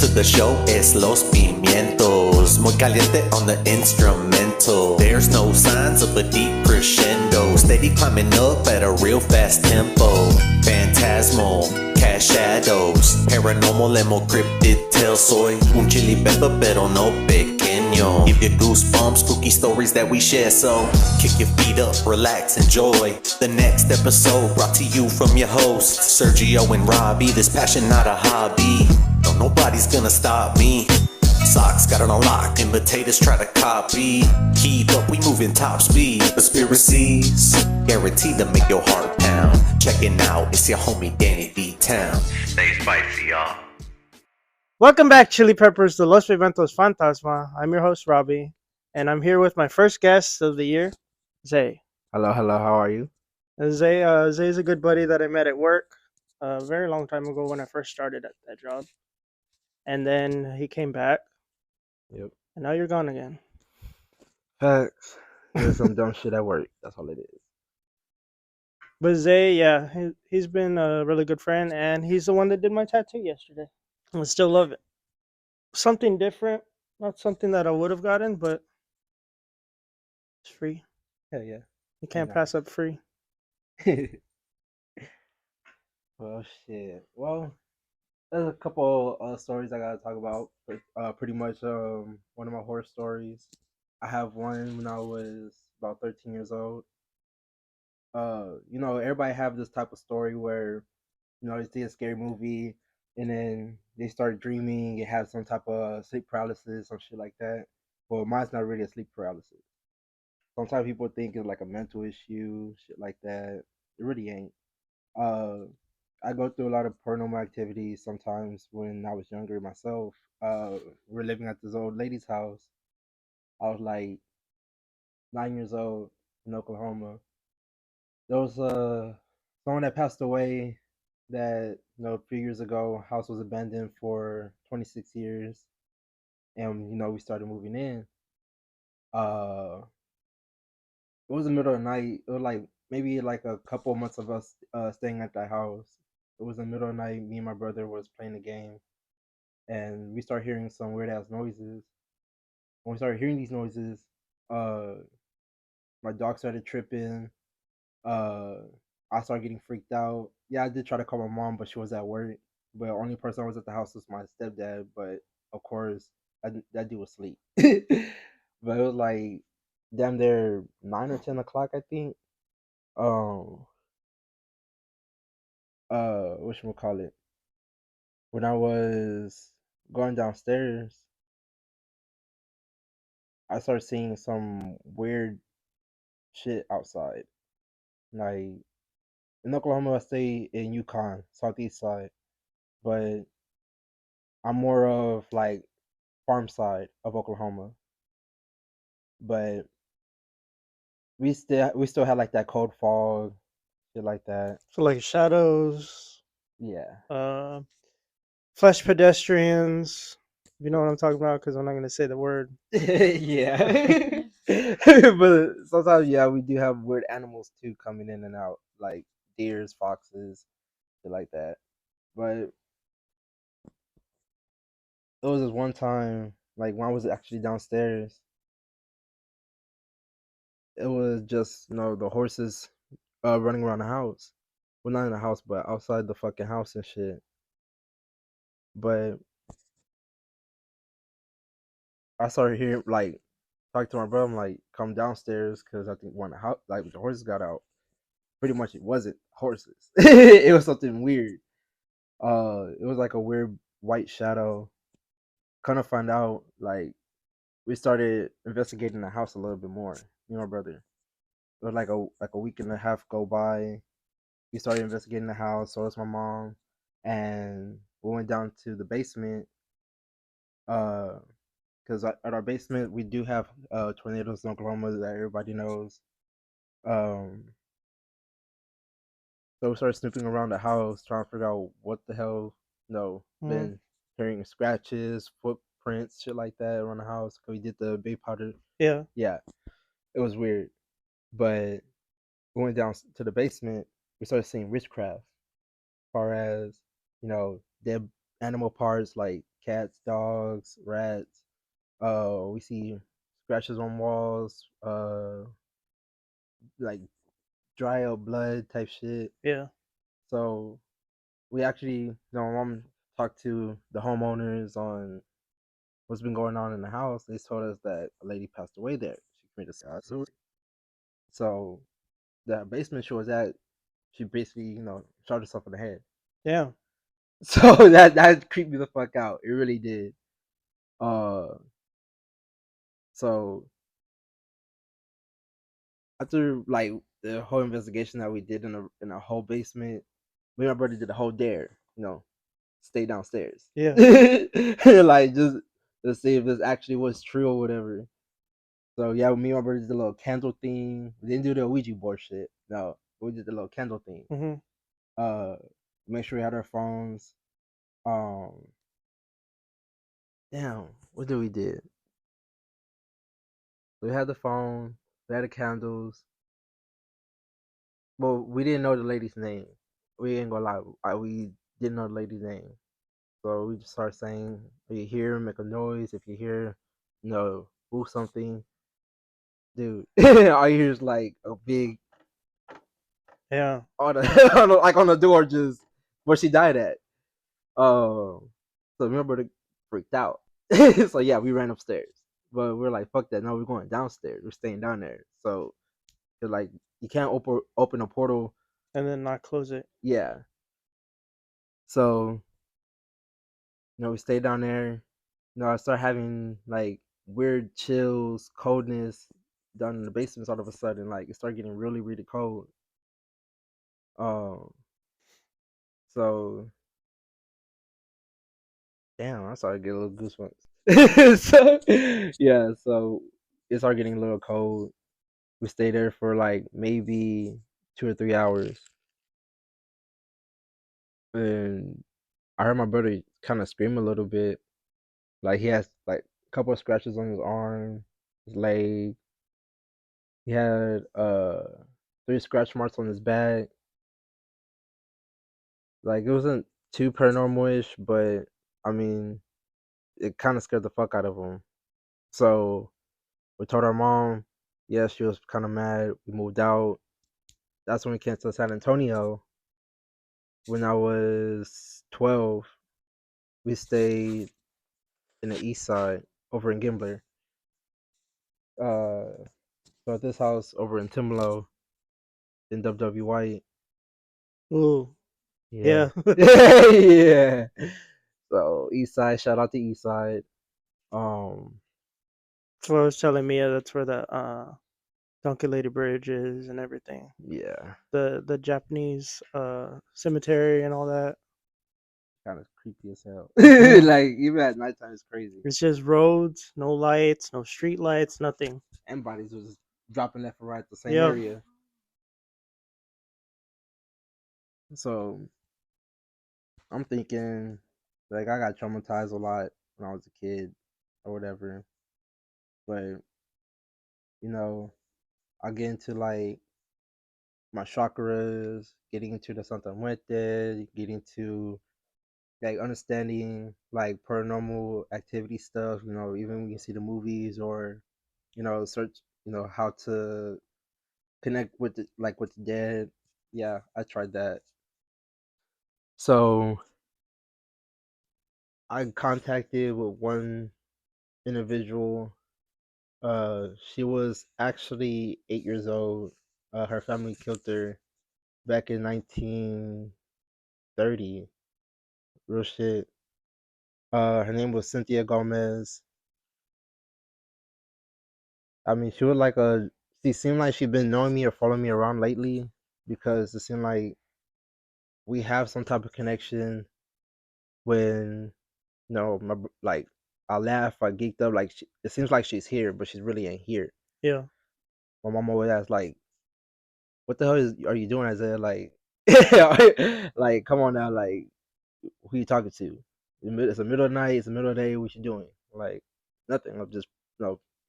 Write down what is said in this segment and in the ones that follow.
to the show, es Los Pimientos. Muy caliente on the instrumental. There's no signs of a deep crescendo. Steady climbing up at a real fast tempo. Phantasmal, cast shadows. Paranormal, emo cryptid tales. Soy un chili pepper, pero no pequeño. Give you goosebumps, spooky stories that we share. So kick your feet up, relax, enjoy the next episode, brought to you from your hosts, Sergio and Robbie. This passion, not a hobby. No, nobody's gonna stop me. Socks got it on lock, imitators try to copy. Keep up, we moving top speed. Conspiracies, guaranteed to make your heart pound. Checking out, it's your homie Danny Dtown. Stay spicy, y'all. Welcome back, Chili Peppers, to Los Viventos Fantasma. I'm your host, Robbie, and I'm here with my first guest of the year, Zay. Hello, how are you? Zay is a good buddy that I met at work a very long time ago when I first started at that job. And then he came back, Yep. and now you're gone again. Facts. There's some dumb shit at work. That's all it is. But Zay, yeah, he's been a really good friend, and he's the one that did my tattoo yesterday. I still love it. Something different, not something that I would have gotten, but it's free. Hell yeah. You can't Nice. pass up free. Well, shit. Well, there's a couple stories I gotta talk about. Pretty much one of my horror stories. I have one when I was about 13 years old. Everybody have this type of story where, they see a scary movie and then they start dreaming and have some type of sleep paralysis or shit like that. Well, mine's not really a sleep paralysis. Sometimes people think it's like a mental issue, shit like that. It really ain't. I go through a lot of paranormal activities sometimes when I was younger myself. We're living at this old lady's house. I was like 9 years old in Oklahoma. There was someone that passed away that a few years ago. House was abandoned for 26 years, and we started moving in. It was the middle of the night. It was like maybe like a couple months of us staying at that house. It was the middle of the night. Me and my brother was playing the game, and we started hearing some weird ass noises. When we started hearing these noises, my dog started tripping. I started getting freaked out. Yeah, I did try to call my mom, but she was at work. But the only person that was at the house was my stepdad. But of course, that dude was asleep. But it was like damn near 9 or 10 o'clock, I think. Whatchamacallit? When I was going downstairs, I started seeing some weird shit outside. Like in Oklahoma, I stay in Yukon, southeast side, but I'm more of like farm side of Oklahoma. But we still had like that cold fog, shit like that. So like shadows, Yeah. flesh pedestrians. You know what I'm talking about? Because I'm not going to say the word. Yeah. But sometimes, yeah, we do have weird animals too coming in and out, like deers, foxes, shit like that. But there was this one time, like when I was actually downstairs, it was just the horses running around the house. Well, not in the house, but outside the fucking house and shit. But I started hearing like talking to my brother. I'm like, come downstairs because I think when the house, like the horses got out, pretty much it wasn't horses. It was something weird. It was like a weird white shadow. Kind of find out like we started investigating the house a little bit more. Me and my brother. It was like a week and a half go by. We started investigating the house. So was my mom, and we went down to the basement. Because at our basement we do have tornadoes in Oklahoma that everybody knows. Um, so we started snooping around the house, trying to figure out what the hell, been hearing scratches, footprints, shit like that around the house. Cause we did the baby powder. Yeah. Yeah, it was weird. But we went down to the basement. We started seeing witchcraft, as far as dead animal parts like cats, dogs, rats. We see scratches on walls, like dry up blood type shit. Yeah. So we actually, my mom talked to the homeowners on what's been going on in the house. They told us that a lady passed away there. She committed suicide. So the basement she was at, she basically, shot herself in the head. Yeah. So that creeped me the fuck out. It really did. Uh, so after like the whole investigation that we did in a whole basement, me and my brother did a whole dare. Stay downstairs. Yeah. Like just to see if this actually was true or whatever. So yeah, me and my brother did the little candle thing. We didn't do the Ouija board shit. No, we did the little candle thing. Mm-hmm. Uh, make sure we had our phones. Um, damn, what did we did? We had the phone. We had the candles. But we didn't know the lady's name. We ain't gonna lie. We didn't know the lady's name. So we just start saying, if you hear, make a noise. If you hear, move something. Dude, all you hear is like a big Yeah. on like on the door, just where she died at. So remember the freaked out. So yeah, we ran upstairs, but we're like, fuck that. No, we're going downstairs. We're staying down there. So like, you can't open a portal. And then not close it. Yeah. So we stayed down there. I started having like weird chills, coldness down in the basements all of a sudden. Like it started getting really, really cold. Um, so damn, I started getting a little goosebumps. So yeah, so it started getting a little cold. We stayed there for like maybe 2 or 3 hours, and I heard my brother kind of scream a little bit. Like he has like a couple of scratches on his arm, his leg. He had 3 scratch marks on his back. Like it wasn't too paranormal-ish, but I mean, it kind of scared the fuck out of him. So we told our mom. Yeah, she was kind of mad. We moved out. That's when we came to San Antonio. When I was 12, we stayed in the east side over in Gimbler. So at this house over in Timlo in WW White. Ooh. Yeah. Yeah. Yeah. So east side, shout out to east side. Um That's what I was telling Mia. That's where the Donkey Lady Bridge is and everything. yeah, The Japanese cemetery and all that. kind of creepy as hell. Mhm. Like even at nighttime it's crazy. It's just roads, no lights, no street lights, nothing. And bodies was dropping left and right the same Yep. area. So I'm thinking like I got traumatized a lot when I was a kid or whatever. But I get into like my chakras, getting into the Santa Muerte, getting to like understanding like paranormal activity stuff, even when you see the movies or, search, how to connect with with the dead. Yeah, I tried that. So I contacted with one individual. She was actually 8 years old. Her family killed her back in 1930. Real shit. Her name was Cynthia Gomez. I mean, she was like she seemed like she'd been knowing me or following me around lately because it seemed like we have some type of connection when, like, I laugh, I geeked up, like, it seems like she's here, but she really ain't here. Yeah. My mom always asks, like, what the hell are you doing, Isaiah? Like, like, come on now, like, who you talking to? It's the middle of the night, it's the middle of the day, what you doing? Like, nothing. I'm just,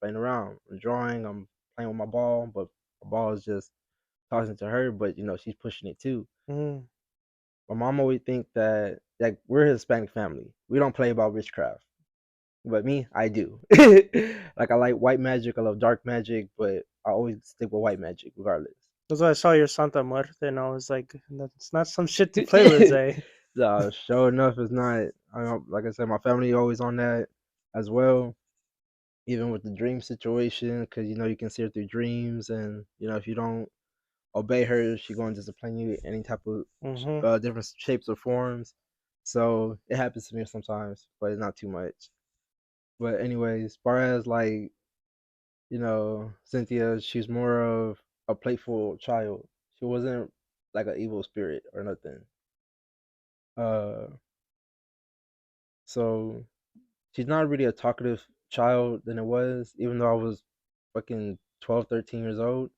playing around. I'm drawing, I'm playing with my ball, but my ball is just talking to her, but she's pushing it too. Mm. My mom always think that like we're a Hispanic family. We don't play about witchcraft. But me, I do. Like I like white magic, I love dark magic, but I always stick with white magic regardless. That's why I saw your Santa Muerte, and I was like, that's not some shit to play with, Zay. Sure enough, it's not. Like I said, my family always on that as well. Even with the dream situation, because you can see her through dreams, and if you don't obey her, she going to discipline you in any type of Mm-hmm. different shapes or forms. So it happens to me sometimes, but it's not too much. But anyways, as far as like Cynthia, she's more of a playful child. She wasn't like an evil spirit or nothing. Uh, so she's not really a talkative child than it was, even though I was fucking 12, 13 years old.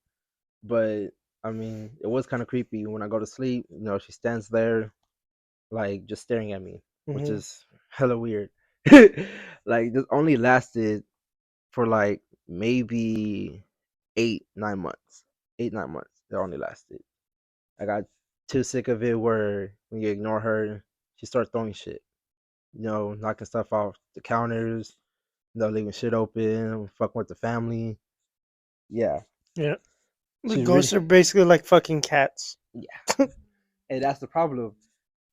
But I mean, it was kind of creepy when I go to sleep. She stands there, like just staring at me, which Mm-hmm. is hella weird. Like this only lasted for like maybe 8, 9 months. 8, 9 months. It only lasted. I got too sick of it where when you ignore her, she starts throwing shit. Knocking stuff off the counters, leaving shit open, fucking with the family. Yeah. Yeah. The She's really ghosts are basically like fucking cats. yeah. And that's the problem.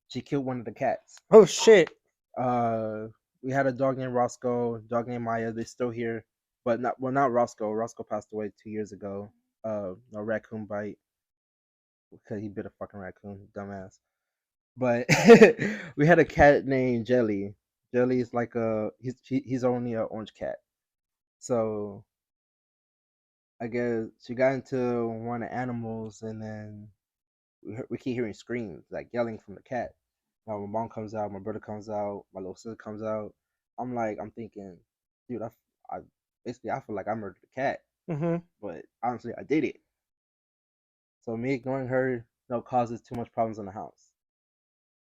She killed one of the cats. Oh shit. Uh we had a dog named Roscoe, dog named Maya, they're still here. But not Roscoe. Roscoe passed away 2 years ago. A raccoon bite because he bit a fucking raccoon, dumbass. But we had a cat named Jelly. Jelly is like he's only an orange cat. So I guess she got into one of the animals, and then we keep hearing screams like yelling from the cat. Now my mom comes out, my brother comes out, my little sister comes out. I'm thinking, dude, I basically I feel like I murdered the cat, Mm-hmm. but honestly I did it. So me ignoring her, causes too much problems in the house.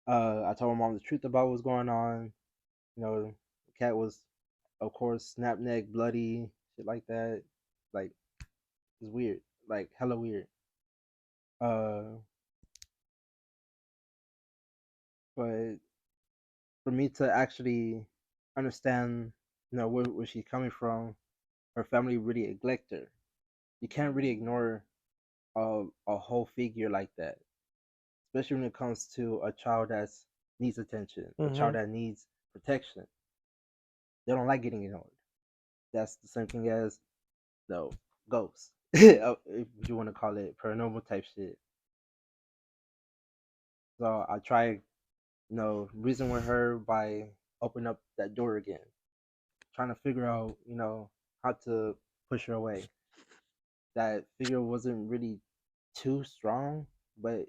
I told my mom the truth about what was going on. The cat was, of course, snap neck, bloody, shit like that. Like, it's weird. Like, hella weird. Uh, but for me to actually understand, where she's coming from, her family really neglect her. You can't really ignore a whole figure like that, especially when it comes to a child that needs attention, a Mm-hmm. child that needs protection. They don't like getting ignored. That's the same thing as no ghosts, if you want to call it paranormal type shit. So I try, reason with her by opening up that door again, trying to figure out, how to push her away. That figure wasn't really too strong, but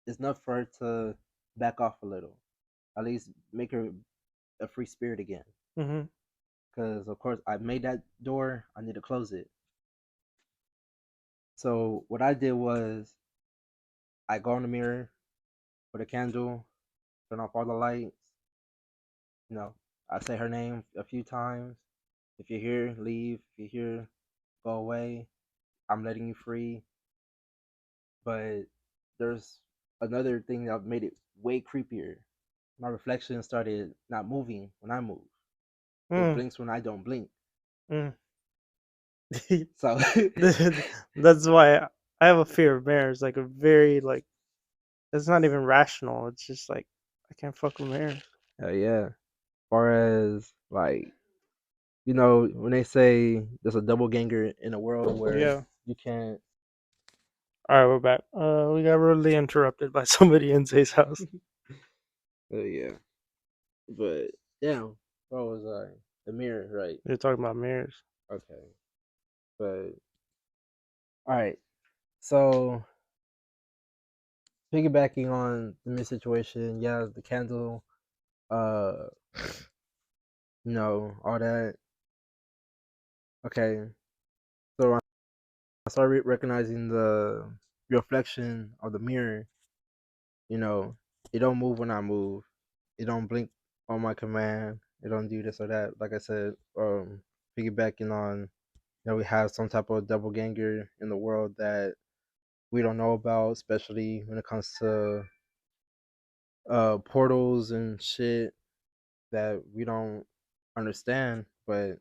it's enough for her to back off a little. At least make her a free spirit again. Mm-hmm. Because of course I made that door, I need to close it. So what I did was I go in the mirror, put a candle, turn off all the lights. I say her name a few times. If you're here, leave. If you're here, go away. I'm letting you free. But there's another thing that made it way creepier. My reflection started not moving when I move. It Mm. blinks when I don't blink. Mm. So That's why I have a fear of mirrors. Like a very like it's not even rational. It's just like I can't fuck with mirrors. yeah. As far as like when they say there's a double ganger in a world where Yeah. you can't. All right, we're back. We got rudely interrupted by somebody in Zay's house. Yeah. But yeah, what was I? The mirror, right? They're talking about mirrors. Okay. But all right. So piggybacking on the mirror situation, yeah, the candle, uh, all that. Okay. So I started recognizing the reflection of the mirror. You know, it don't move when I move. It don't blink on my command. It don't do this or that. Like I said, piggybacking on, we have some type of double ganger in the world that we don't know about, especially when it comes to portals and shit that we don't understand. But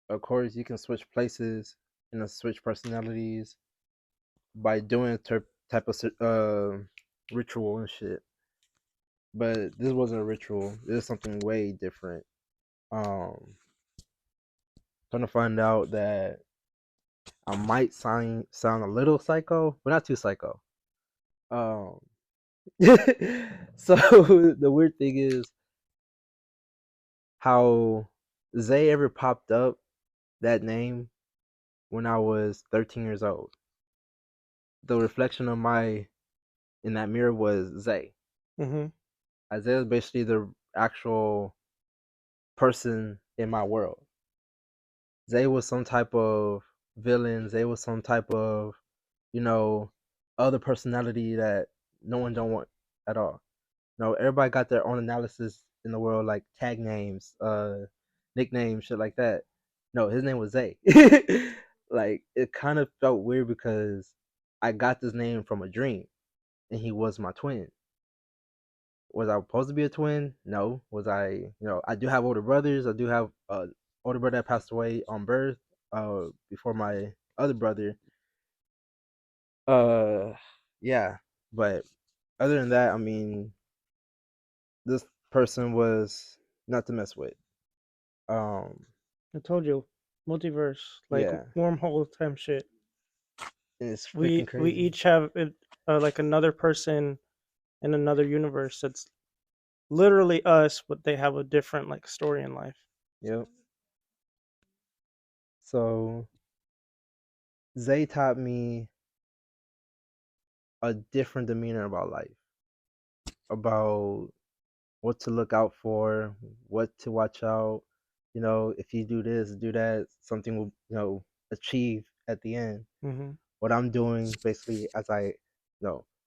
of course, you can switch places, switch personalities by doing type of ritual and shit. But this wasn't a ritual. This is something way different. Trying to find out that I might sound a little psycho, but not too psycho. Um, so the weird thing is how Zay ever popped up that name when I was 13 years old. The reflection of my in that mirror was Zay. Mm-hmm. Isaiah is basically the actual person in my world. Zay was some type of villain. Zay was some type of, you know, other personality that no one don't want at all. Everybody got their own analysis in the world, like tag names, nicknames, shit like that. No, his name was Zay. Like it kind of felt weird because I got this name from a dream, and he was my twin. Was I supposed to be a twin? No. Was I? I do have older brothers. I do have older brother that passed away on birth. Before my other brother. Uh, yeah. But other than that, I mean, this person was not to mess with. Um, I told you, multiverse, like yeah, wormhole type shit. it's freaking We crazy. each have like another person in another universe that's literally us, but they have a different like story in life. Yep. So Zay taught me a different demeanor about life, about what to look out for, what to watch out. If you do this, do that, something will, achieve at the end. Mm-hmm. What I'm doing basically as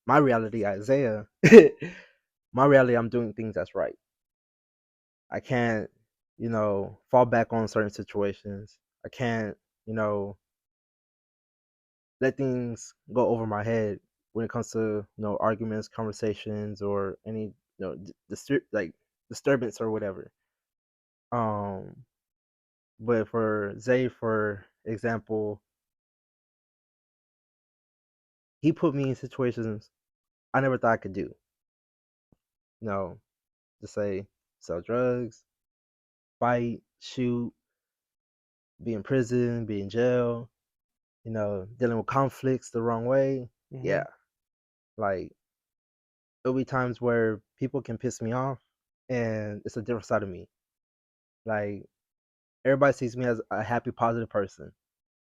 my reality, Isaiah, my reality, I'm doing things that's right. I can't, fall back on certain situations. I can't, you know, let things go over my head when it comes to, arguments, conversations, or any, like disturbance or whatever. Um, but for Zay, for example, he put me in situations I never thought I could do. You know, to say sell drugs, fight, shoot, be in prison, be in jail, dealing with conflicts the wrong way. Mm-hmm. Yeah. Like there'll be times where people can piss me off and it's a different side of me. Like everybody sees me as a happy, positive person,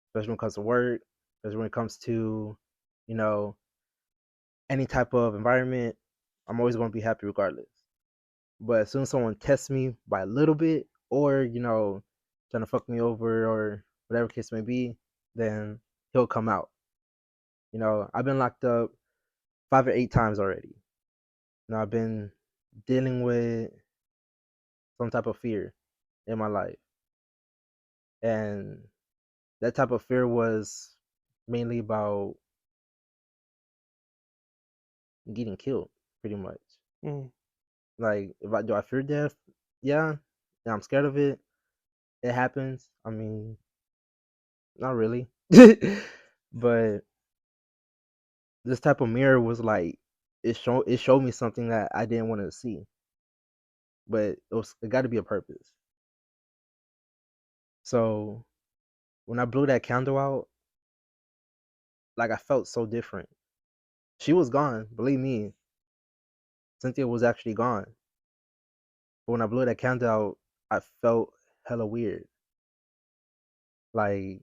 especially when it comes to work, especially when it comes to, you know, any type of environment. I'm always going to be happy regardless. But as soon as someone tests me by a little bit, or trying to fuck me over, or whatever case may be, then he'll come out. I've been locked up 5 or 8 times already. I've been dealing with some type of fear in my life, and that type of fear was mainly about getting killed, pretty much. Mm-hmm. Like, if I fear death? Yeah, I'm scared of it. It happens. I mean, not really, but this type of mirror was like it showed me something that I didn't want to see, but it got to be a purpose. So when I blew that candle out, like I felt so different. She was gone, believe me. Cynthia was actually gone. But when I blew that candle out, I felt hella weird. Like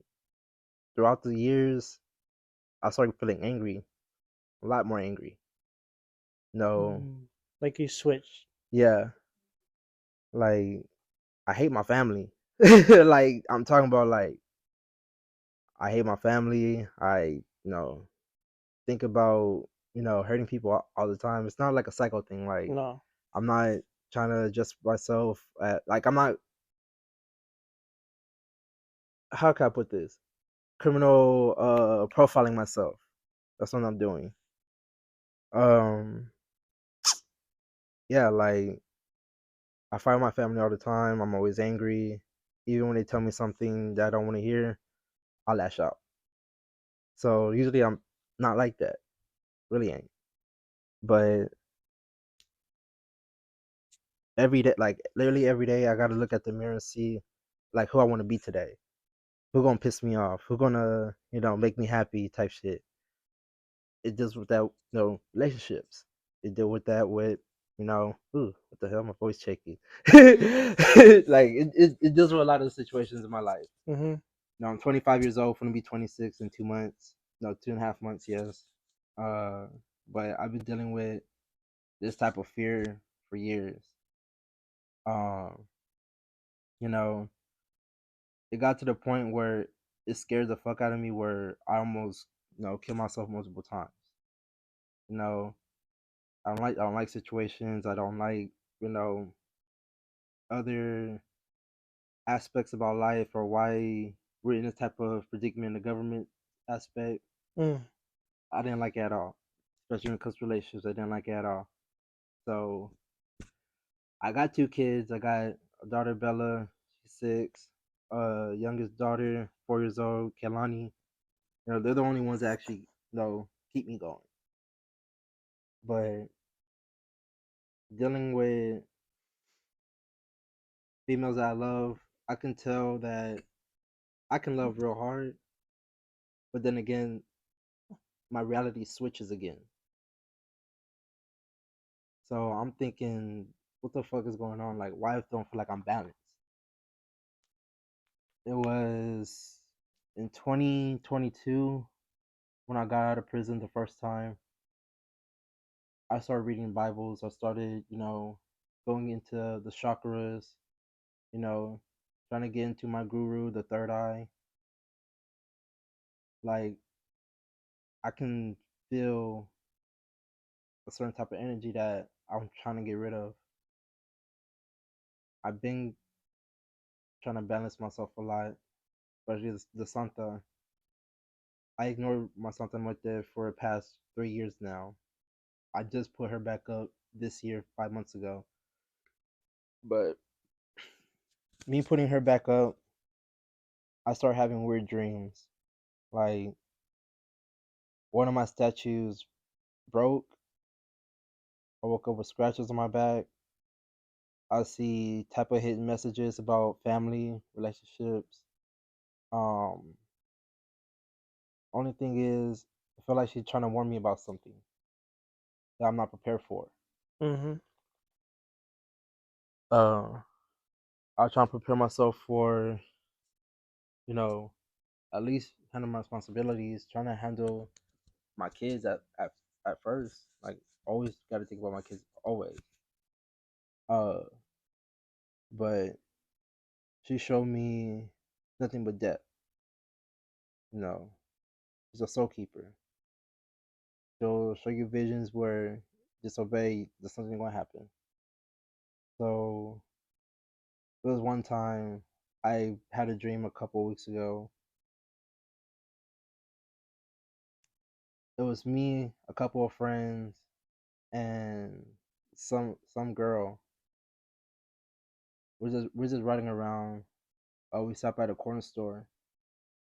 throughout the years, I started feeling angry, a lot more angry. No, Like you switched. yeah, like I hate my family. Like I'm talking about, like I hate my family. I think about hurting people all the time. It's not like a psycho thing. Like No. I'm not trying to adjust myself. Like I'm not. How can I put this? Criminal profiling myself. That's what I'm doing. Um, yeah, like I fight with my family all the time. I'm always angry. Even when they tell me something that I don't want to hear, I lash out. So usually I'm not like that. Really ain't. But every day, like literally every day, I gotta look at the mirror and see like who I want to be today. Who gonna piss me off? Who gonna make me happy? Type shit. It deals with that, relationships. It deal with that with ooh, what the hell? My voice shaky. Like it deals with a lot of situations in my life. Mm-hmm. I'm 25 years old. I'm gonna be 26 in 2 months. No, 2.5 months. Yes. Uh, but I've been dealing with this type of fear for years. Um, you know, it got to the point where it scared the fuck out of me, where I almost, kill myself multiple times. You know, I don't like situations. I don't like, you know, other aspects about life or why we're in this type of predicament in the government aspect. Mm. I didn't like it at all, especially when it comes to relationships. I didn't like it at all. So I got 2 kids. I got a daughter, Bella. She's 6. Youngest daughter, 4 years old, Kelani. They're the only ones that actually, keep me going. But dealing with females that I love, I can tell that I can love real hard, but then again, my reality switches again. So I'm thinking, what the fuck is going on? Like, why I don't feel like I'm balanced? It was in 2022 when I got out of prison the first time. I started reading Bibles. I started, going into the chakras, you know, trying to get into my guru, the third eye. Like, I can feel a certain type of energy that I'm trying to get rid of. I've been trying to balance myself a lot, especially the Santa. I ignored my Santa Muerte for the past 3 years now. I just put her back up this year, 5 months ago. But me putting her back up, I started having weird dreams. Like, one of my statues broke. I woke up with scratches on my back. I see type of hidden messages about family, relationships. Um, Only thing is, I feel like she's trying to warn me about something that I'm not prepared for. Mm-hmm. I try to prepare myself for, you know, at least handle my responsibilities, trying to handle my kids at first. Like, always got to think about my kids, always. Uh, but she showed me nothing but death. You know, she's a soul keeper. She'll show you visions where disobey, there's something going to happen. So there was one time I had a dream a couple weeks ago. It was me, a couple of friends, and some girl. We're just running around. We stopped at a corner store,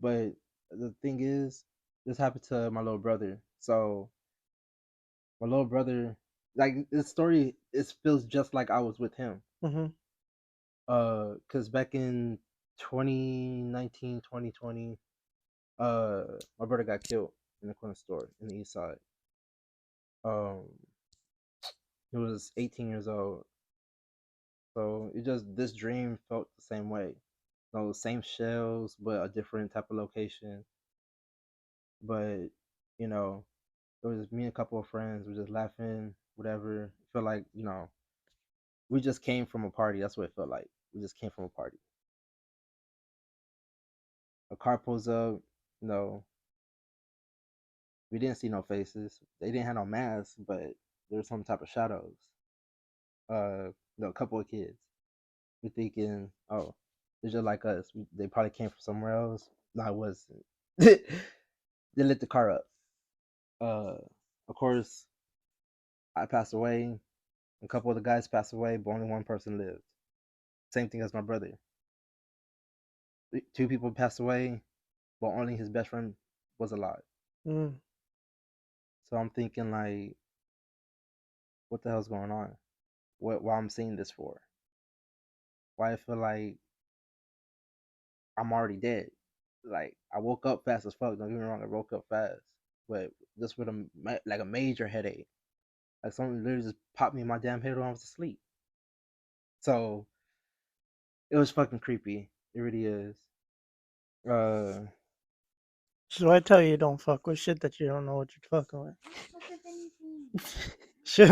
but the thing is, this happened to my little brother. So my little brother, like, this story, it feels just like I was with him. Mm-hmm. Cause back in 2019, 2020, my brother got killed in the corner store in the east side. Um, he was 18 years old. So it just, this dream felt the same way. Same shells, but a different type of location. But you know, it was me and a couple of friends. We were just laughing, whatever. It felt like, we just came from a party. That's what it felt like. We just came from a party. A car pulls up. You know, we didn't see no faces. They didn't have no masks, but there was some type of shadows. A couple of kids. We're thinking, oh, they're just like us. They probably came from somewhere else. No, it wasn't. They lit the car up. Uh, of course, I passed away. A couple of the guys passed away, but only one person lived. Same thing as my brother. Two people passed away, but only his best friend was alive. Mm. So I'm thinking like, what the hell's going on? Why I'm seeing this for? Why I feel like I'm already dead? Like I woke up fast as fuck. Don't get me wrong, I woke up fast, but just with a major headache. Like something literally just popped me in my damn head when I was asleep. So it was fucking creepy. It really is. Uh, So I tell you, don't fuck with shit that you don't know what you're fucking with. Shit,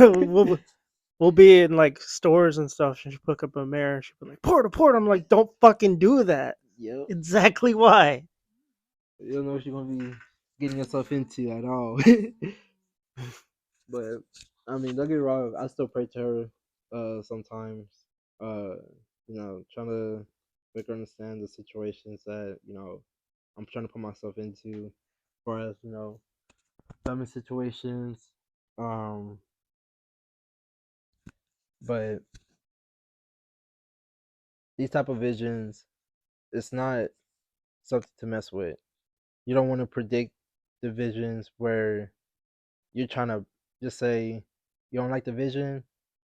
we'll be in like stores and stuff, and she pick up a mirror, and she'll be like, "Port, port." I'm like, "Don't fucking do that." yep. Exactly why. You don't know what you're gonna be getting yourself into at all. But I mean, don't get me wrong. I still pray to her. Sometimes. Uh, trying to make her understand the situations that I'm trying to put myself into, as far as family situations. Um, but these type of visions, it's not something to mess with. You don't want to predict the visions where you're trying to just say you don't like the vision.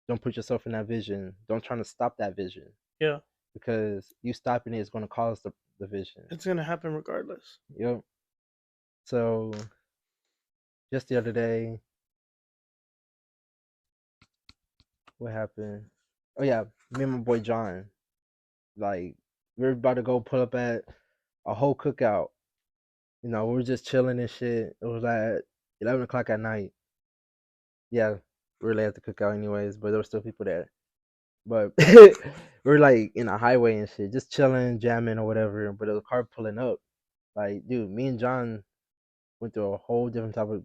Don't put yourself in that vision. Don't try to stop that vision, Yeah, because you stopping it is going to cause the vision. it's gonna happen regardless. Yep. So just the other day, what happened? Oh yeah, me and my boy John, like we were about to go pull up at a whole cookout. We were just chilling and shit. It was at 11 o'clock at night. Yeah, we were late at the cookout anyways, but there were still people there. But we were like in a highway and shit, just chilling, jamming or whatever. But there was a car pulling up. Like, dude, me and John went through a whole different type of,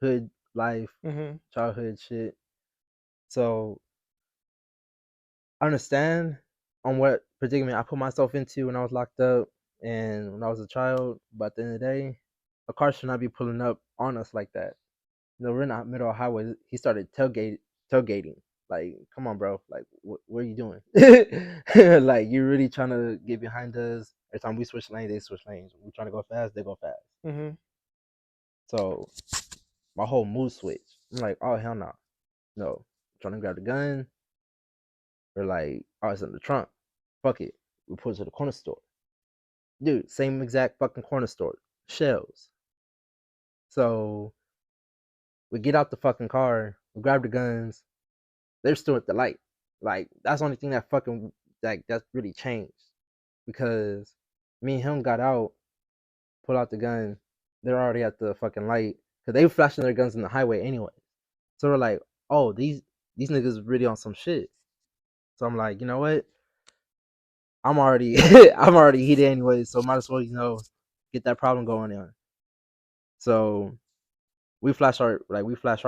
hood life, Mm-hmm. childhood shit. So I understand on what predicament I put myself into when I was locked up and when I was a child. But at the end of the day, a car should not be pulling up on us like that. We're in the middle of the highway. He started tailgating. Like, come on, bro. Like, what are you doing? Like, you're really trying to get behind us. Every time we switch lanes, they switch lanes. We're trying to go fast, they go fast. Mm-hmm. So my whole mood switched. I'm like, oh hell no, no. I'm trying to grab the gun. They're like, oh, it's in the trunk. Fuck it. We put it to the corner store. Dude, same exact fucking corner store. Shells. So we get out the fucking car. We grab the guns. They're still at the light. Like, that's the only thing that fucking that's really changed. Because me and him got out, pull out the gun. They're already at the fucking light because they were flashing their guns in the highway anyway. So we're like, oh, these niggas really on some shit. So I'm like, you know what? I'm already I'm already heated anyway, so might as well, get that problem going on. So we flash our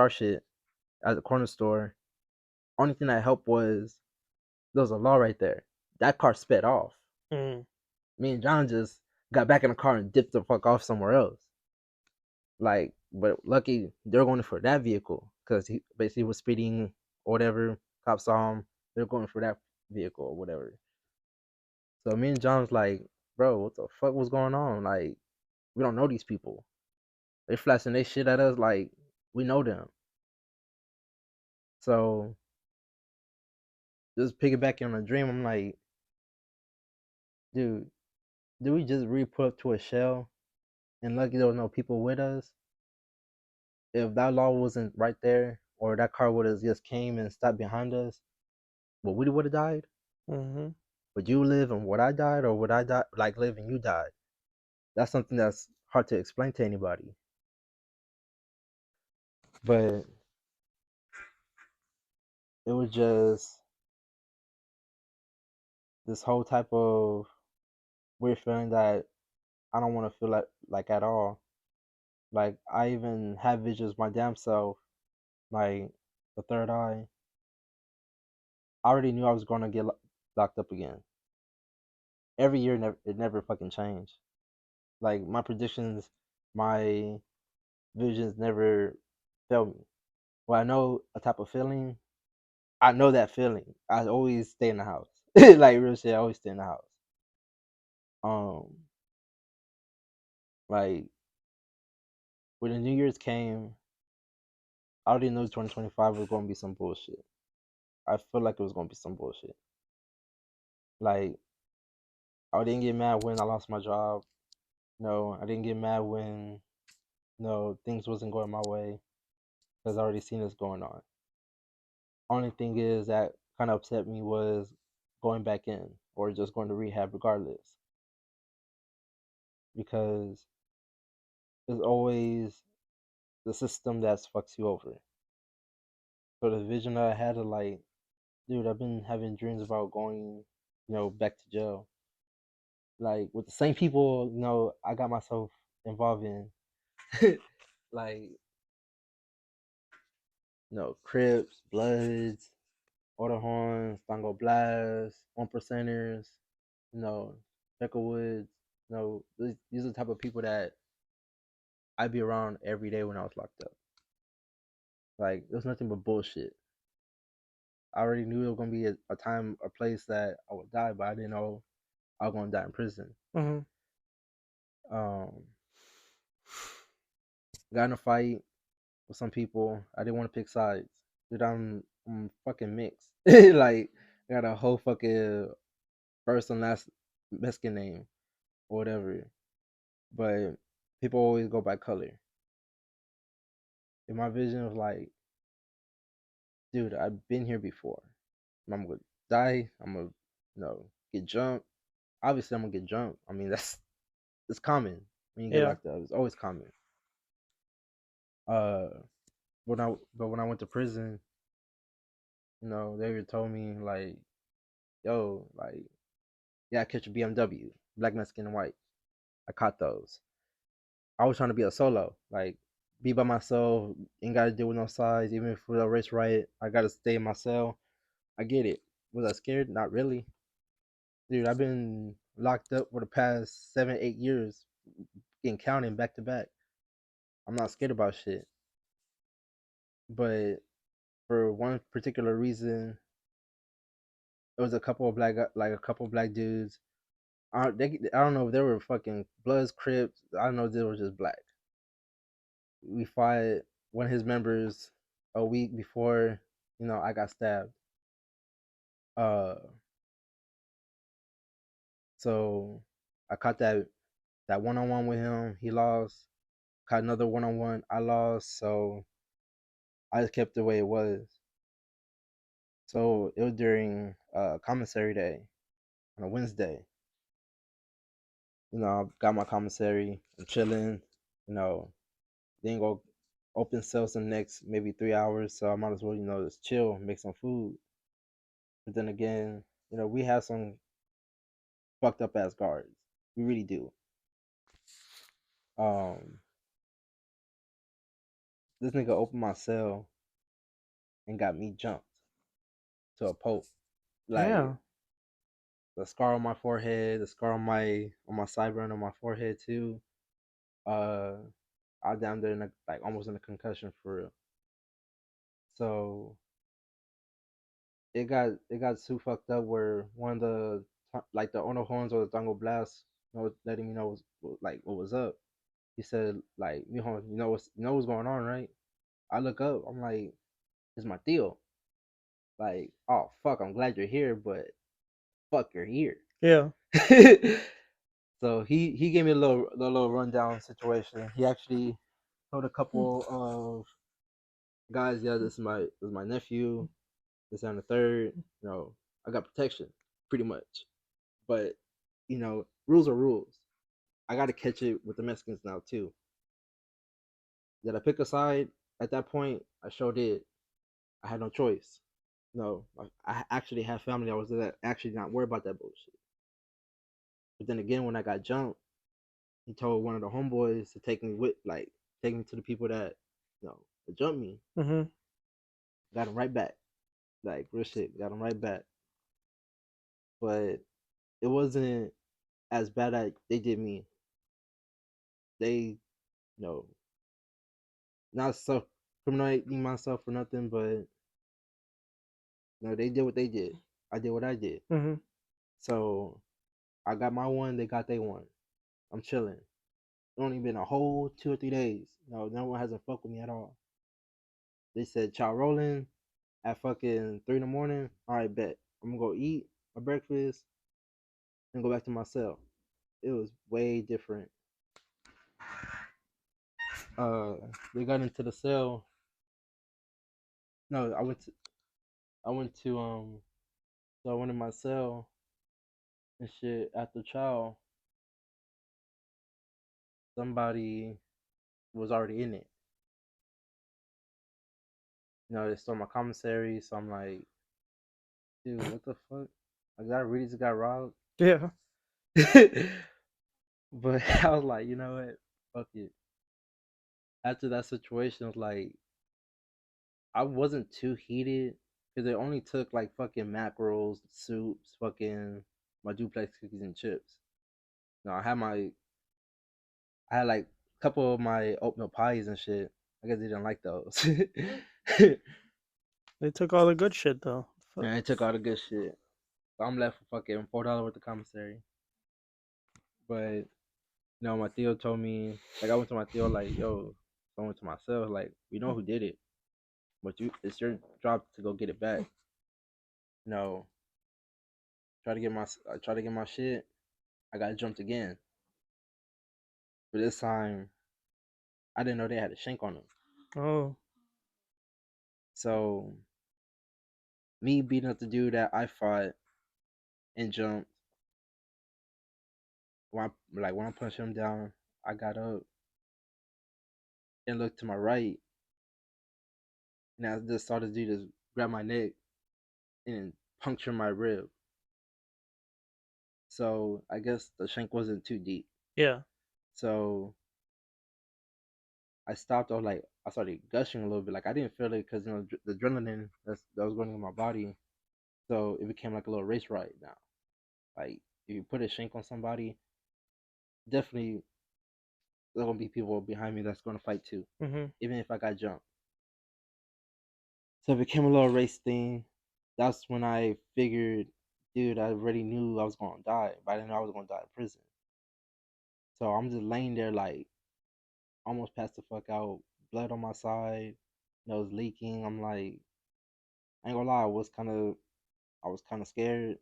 shit at the corner store. Only thing that helped was there was a law right there. That car sped off. Mm. Me and John just got back in the car and dipped the fuck off somewhere else. Like, but lucky they're going for that vehicle because he basically was speeding or whatever. Cops saw him. They're going for that vehicle or whatever. So me and John was like, bro, what the fuck was going on? Like, we don't know these people. They flashing they shit at us like we know them. So just piggybacking on a dream, I'm like, dude, did we just re-pull up to a shell and lucky there was no people with us? If that law wasn't right there, or that car would have just came and stopped behind us, well, we would have died. Mm-hmm. Would you live and would I died, or would I die like live and you died? That's something that's hard to explain to anybody. But it was just this whole type of weird feeling that I don't want to feel like at all. Like I even have visions my damn self, like the third eye. I already knew I was gonna get locked up again. Every year, it never fucking changed. Like my predictions, my visions never failed me. Well, I know a type of feeling I know that feeling. I always stay in the house. Like real shit, I always stay in the house. Um, like when the New Year's came, I already knew 2025 was gonna be some bullshit. I feel like it was gonna be some bullshit. Like I didn't get mad when I lost my job. No, I didn't get mad when things wasn't going my way because I already seen this going on. Only thing is that kind of upset me was going back in or just going to rehab regardless because it's always the system that fucks you over. So the vision that I had of like, dude, I've been having dreams about going, back to jail. Like with the same people, I got myself involved in. Like, Crips, Bloods, Horns, Tango Blast, One Percenters, you know, Peckerwoods. These are the type of people that I'd be around every day when I was locked up. Like, it was nothing but bullshit. I already knew it was gonna be a time, a place that I would die, but I didn't know I was gonna die in prison. Mm-hmm. Got in a fight with some people. I didn't want to pick sides. Dude, I'm fucking mixed. Like, I got a whole fucking first and last Mexican name or whatever. But people always go by color. In my vision of like, dude, I've been here before. I'm gonna die. I'm gonna, get jumped. Obviously, I'm gonna get jumped. I mean, it's common when you get locked up. It's always common. Uh, when I went to prison, they were told me like, yo, like, yeah, I catch a BMW, black, Mexican, and white. I caught those. I was trying to be a solo, like be by myself, ain't gotta deal with no sides. Even if the race riot, I gotta stay in my cell. I get it. Was I scared? Not really. Dude, I've been locked up for the past 7, 8 years, getting counting back to back. I'm not scared about shit. But for one particular reason, it was a couple of black dudes. I don't know if they were fucking Bloods, Crips. I don't know if they were just black. We fought one of his members a week before, I got stabbed. So I caught that one-on-one with him. He lost. Caught another one-on-one. I lost. So I just kept it the way it was. So it was during commissary day on a Wednesday. I got my commissary. I'm chilling. Then go open cells in the next maybe 3 hours. So I might as well, just chill, make some food. But then again, we have some fucked up ass guards. We really do. This nigga opened my cell and got me jumped to a pope. Like the scar on my forehead, the scar on my sideburn on my forehead too. I down there in like almost in a concussion for real. So it got too fucked up where one of the like the Ono horns or the Tango Blast, letting me know what was up. He said like, you know what's going on, right? I look up, I'm like, it's my deal. Like, oh fuck, I'm glad you're here, but fuck, you're here. Yeah. So he gave me a little rundown situation. He actually told a couple of guys, yeah, this is my nephew, this and the third. I got protection, pretty much. But rules are rules. I got to catch it with the Mexicans now too. Did I pick a side at that point? I sure did. I had no choice. No, I actually had family. I was actually not worried about that bullshit. But then again, when I got jumped, he told one of the homeboys to take me to the people that that jumped me. Mm-hmm. Got him right back, like real shit. Got him right back. But it wasn't as bad as they did me. They, not self criminating myself or nothing, but You know, they did what they did. I did what I did. Mm-hmm. So I got my one. They got their one. I'm chilling. It's only been a whole 2 or 3 days. No one hasn't fucked with me at all. They said, "Chow rolling at fucking 3 in the morning." All right, bet. I'm gonna go eat my breakfast and go back to my cell. It was way different. Uh, they got into the cell. No, so I went in my cell and shit. After chow, somebody was already in it. They stole my commissary, so I'm like, dude, what the fuck? Like, I really just got robbed. Yeah. But I was like, you know what? Fuck it. After that situation, I was like, I wasn't too heated because it only took like fucking mackerels, soups, fucking my duplex cookies and chips. I had like a couple of my oatmeal pies and shit. I guess they didn't like those. They took all the good shit though. Fuck. And I took all the good shit. So I'm left with fucking $4 worth of commissary. But my Theo told me, like, I went to my Theo like, yo, I went to myself like, we know who did it, but it's your job to go get it back. No, I try to get my shit. I got jumped again. But this time, I didn't know they had a shank on them. Oh. So me beating up the dude that I fought and jumped. When I punched him down, I got up and looked to my right, and I just saw this dude just grab my neck and puncture my rib. So I guess the shank wasn't too deep. Yeah. So I stopped. I started gushing a little bit. Like, I didn't feel it because the adrenaline that was going in my body. So it became like a little race ride now. Like, if you put a shank on somebody, definitely there's gonna be people behind me that's gonna fight too, Mm-hmm. even if I got jumped. So it became a little race thing. That's when I figured, dude, I already knew I was gonna die, but I didn't know I was gonna die in prison. So I'm just laying there like almost passed the fuck out, blood on my side, nose leaking. I'm like, I ain't gonna lie, I was kind of scared.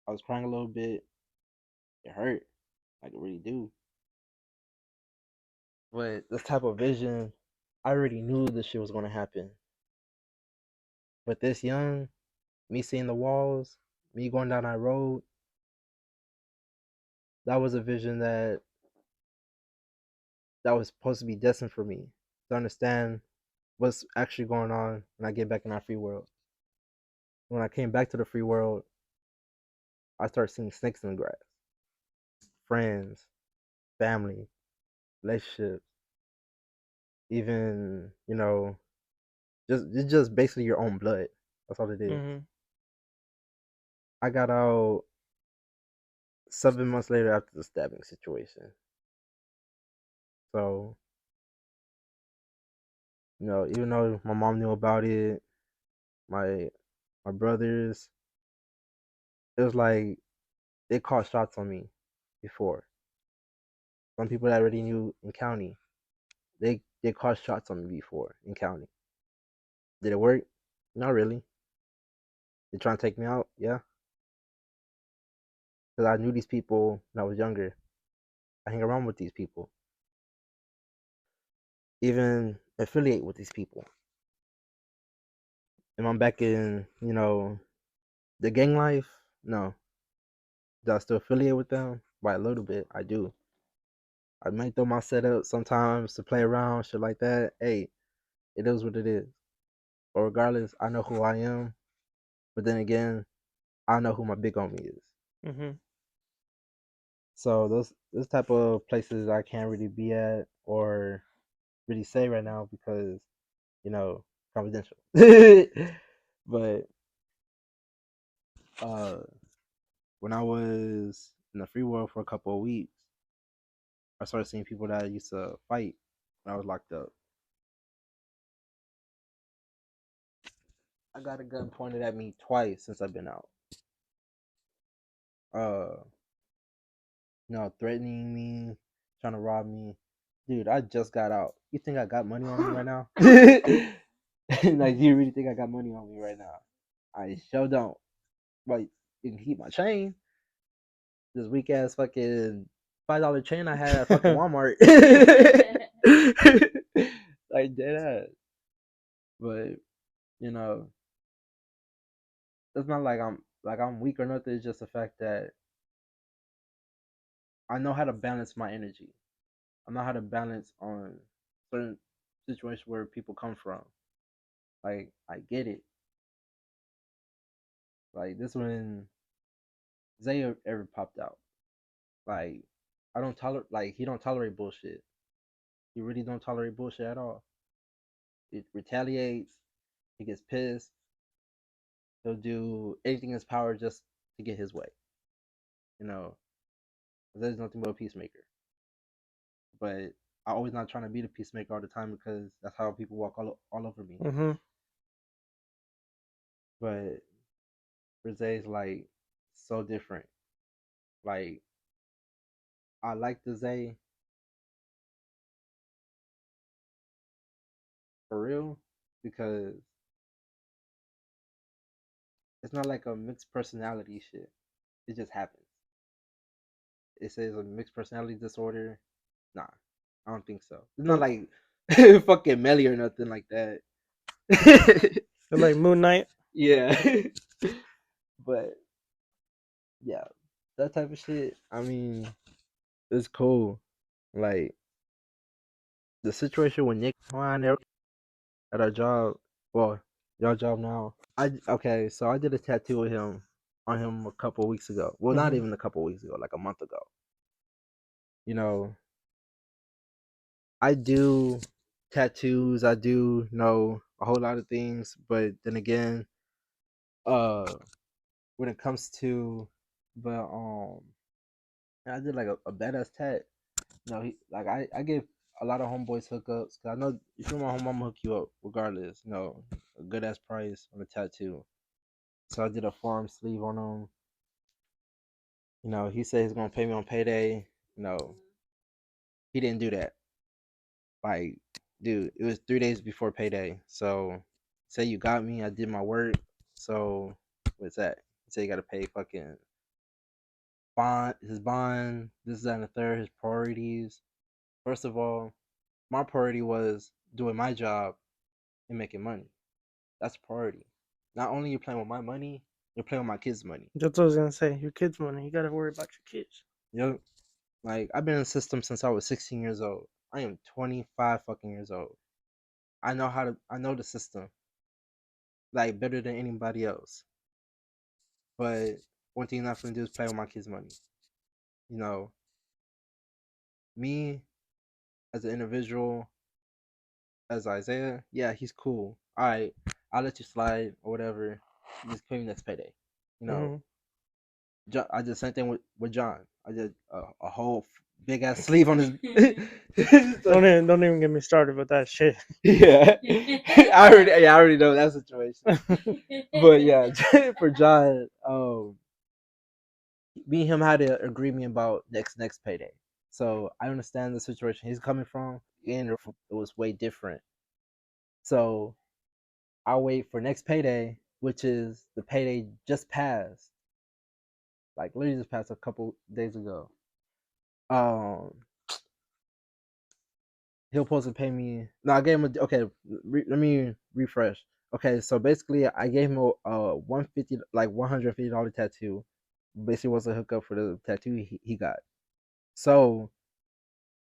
I was crying a little bit. It hurt, like it really do. But this type of vision, I already knew this shit was gonna happen. But this young, me seeing the walls, me going down that road, that was a vision that was supposed to be destined for me to understand what's actually going on when I get back in our free world. When I came back to the free world, I started seeing snakes in the grass, friends, family, relationships, even it's just basically your own blood. That's all it is. Mm-hmm. I got out 7 months later after the stabbing situation. So, even though my mom knew about it, my my brothers, it was like they called shots on me before. Some people that I already knew in county, they called shots on me before in county. Did it work? Not really. They trying to take me out? Yeah. Because I knew these people when I was younger. I hang around with these people. Even affiliate with these people. Am I back in, the gang life? No. Do I still affiliate with them? By a little bit, I do. I might throw my setup sometimes to play around, shit like that. Hey, it is what it is. But regardless, I know who I am. But then again, I know who my big homie is. Mm-hmm. So those type of places I can't really be at or really say right now because confidential. But when I was in the free world for a couple of weeks, I started seeing people that I used to fight when I was locked up. I got a gun pointed at me twice since I've been out. Threatening me, trying to rob me. Dude, I just got out. You think I got money on me right now? Like, do you really think I got money on me right now? I sure don't. Like, you can keep my chain. This weak ass fucking $5 chain I had at fucking Walmart. Like dead ass. But you know, it's not like I'm weak or nothing. It's just the fact that I know how to balance my energy. I know how to balance on certain situations where people come from. Like I get it. Like this when Zay ever popped out. Like I don't tolerate. Like he don't tolerate bullshit. He really don't tolerate bullshit at all. He retaliates. He gets pissed. He'll do anything in his power just to get his way. You know, there's nothing but a peacemaker. But I always not trying to be the peacemaker all the time because that's how people walk all over me. Mm-hmm. But Rizay's like so different. Like I like the Zay for real because it's not like a mixed personality shit. It just happens. It says a mixed personality disorder. Nah, I don't think so. It's not like fucking Melly or nothing like that. Like Moon Knight. Yeah. But yeah, that type of shit. I mean, it's cool. Like the situation with Nick Twine at our job. Well, your job now. So I did a tattoo with him on him a couple weeks ago. Well, not even a couple weeks ago, like a month ago. You know, I do tattoos. I do know a whole lot of things, but then again, when it comes to, but I did like a badass tat. I give a lot of homeboys hookups. Cause I know if you're my home, I'm gonna hook you up regardless. A good ass price on a tattoo. So I did a forearm sleeve on him. He said he's gonna pay me on payday. He didn't do that. Like, dude, it was 3 days before payday. So say you got me, I did my work. So what's that? He said you gotta pay fucking bond, this, that, and the third, his priorities. First of all, my priority was doing my job and making money. That's a priority. Not only you're playing with my money, you're playing with my kids' money. That's what I was gonna say. Your kids' money. You gotta worry about your kids. Yep. Like I've been in the system since I was 16 years old. I am 25 fucking years old. I know the system like better than anybody else. But one thing I'm not gonna do is play with my kids' money. You know, me as an individual, as Isaiah, yeah, he's cool. All right, I'll let you slide or whatever. Just pay me next payday. You know, I did the same thing with John. I did a whole big ass sleeve on his. Don't even get me started with that shit. Yeah, I already know that situation. But yeah, for John, me and him had an agreement about next payday. So I understand the situation he's coming from, and it was way different. So I'll wait for next payday, which is the payday just passed, like literally just passed a couple days ago. He'll supposed to pay me. No, I gave him let me refresh. Okay, so basically, I gave him a 150, like $150 tattoo. Basically, was a hookup for the tattoo he got. So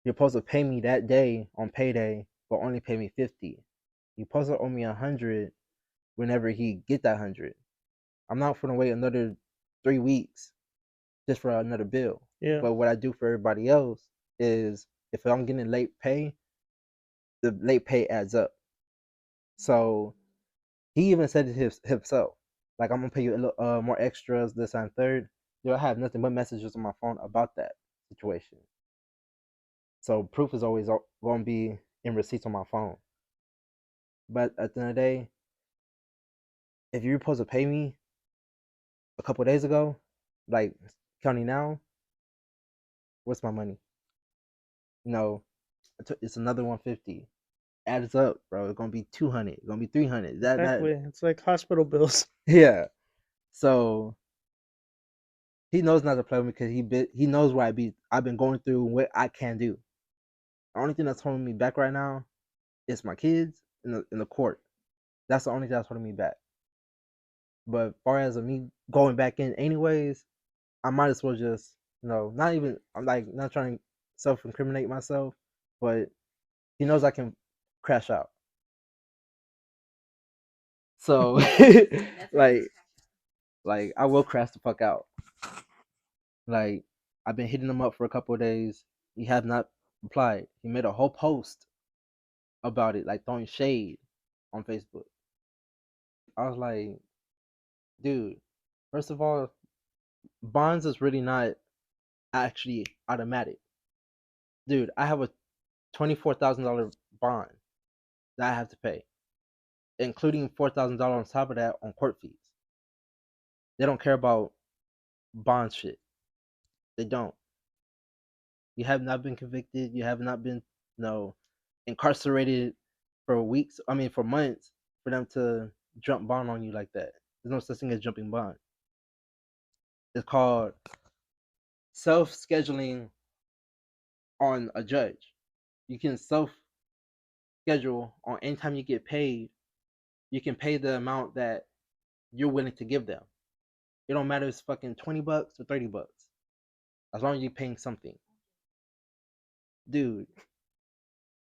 you're supposed to pay me that day on payday, but only pay me 50. You're supposed to owe me 100 whenever he get that 100. I'm not gonna wait another 3 weeks just for another bill. Yeah. But what I do for everybody else is if I'm getting late pay, the late pay adds up. So he even said it himself. Like, I'm gonna pay you a little more extras, this and third. I have nothing but messages on my phone about that situation. So proof is always gonna be in receipts on my phone. But at the end of the day, if you're supposed to pay me a couple days ago, like counting now, what's my money? It's another 150. Adds up, bro. It's gonna be 200. It's gonna be 300. Exactly. It's like hospital bills. Yeah. So he knows not to play with me because he knows where I've been going through and what I can do. The only thing that's holding me back right now is my kids in the court. That's the only thing that's holding me back. But as far as me going back in anyways, I might as well just not even I'm like not trying to self incriminate myself, but he knows I can crash out. So like I will crash the fuck out. Like I've been hitting him up for a couple of days. He have not replied. He made a whole post about it, like throwing shade on Facebook. I was like, dude, first of all, bonds is really not actually automatic. Dude, I have a $24,000 bond that I have to pay, including $4,000 on top of that on court fees. They don't care about bond shit. They don't. You have not been convicted. You have not been, incarcerated for weeks. I mean, for months, for them to jump bond on you like that. There's no such thing as jumping bond. It's called self-scheduling on a judge. You can self-schedule on anytime you get paid. You can pay the amount that you're willing to give them. It don't matter if it's fucking $20 or $30. As long as you're paying something. Dude,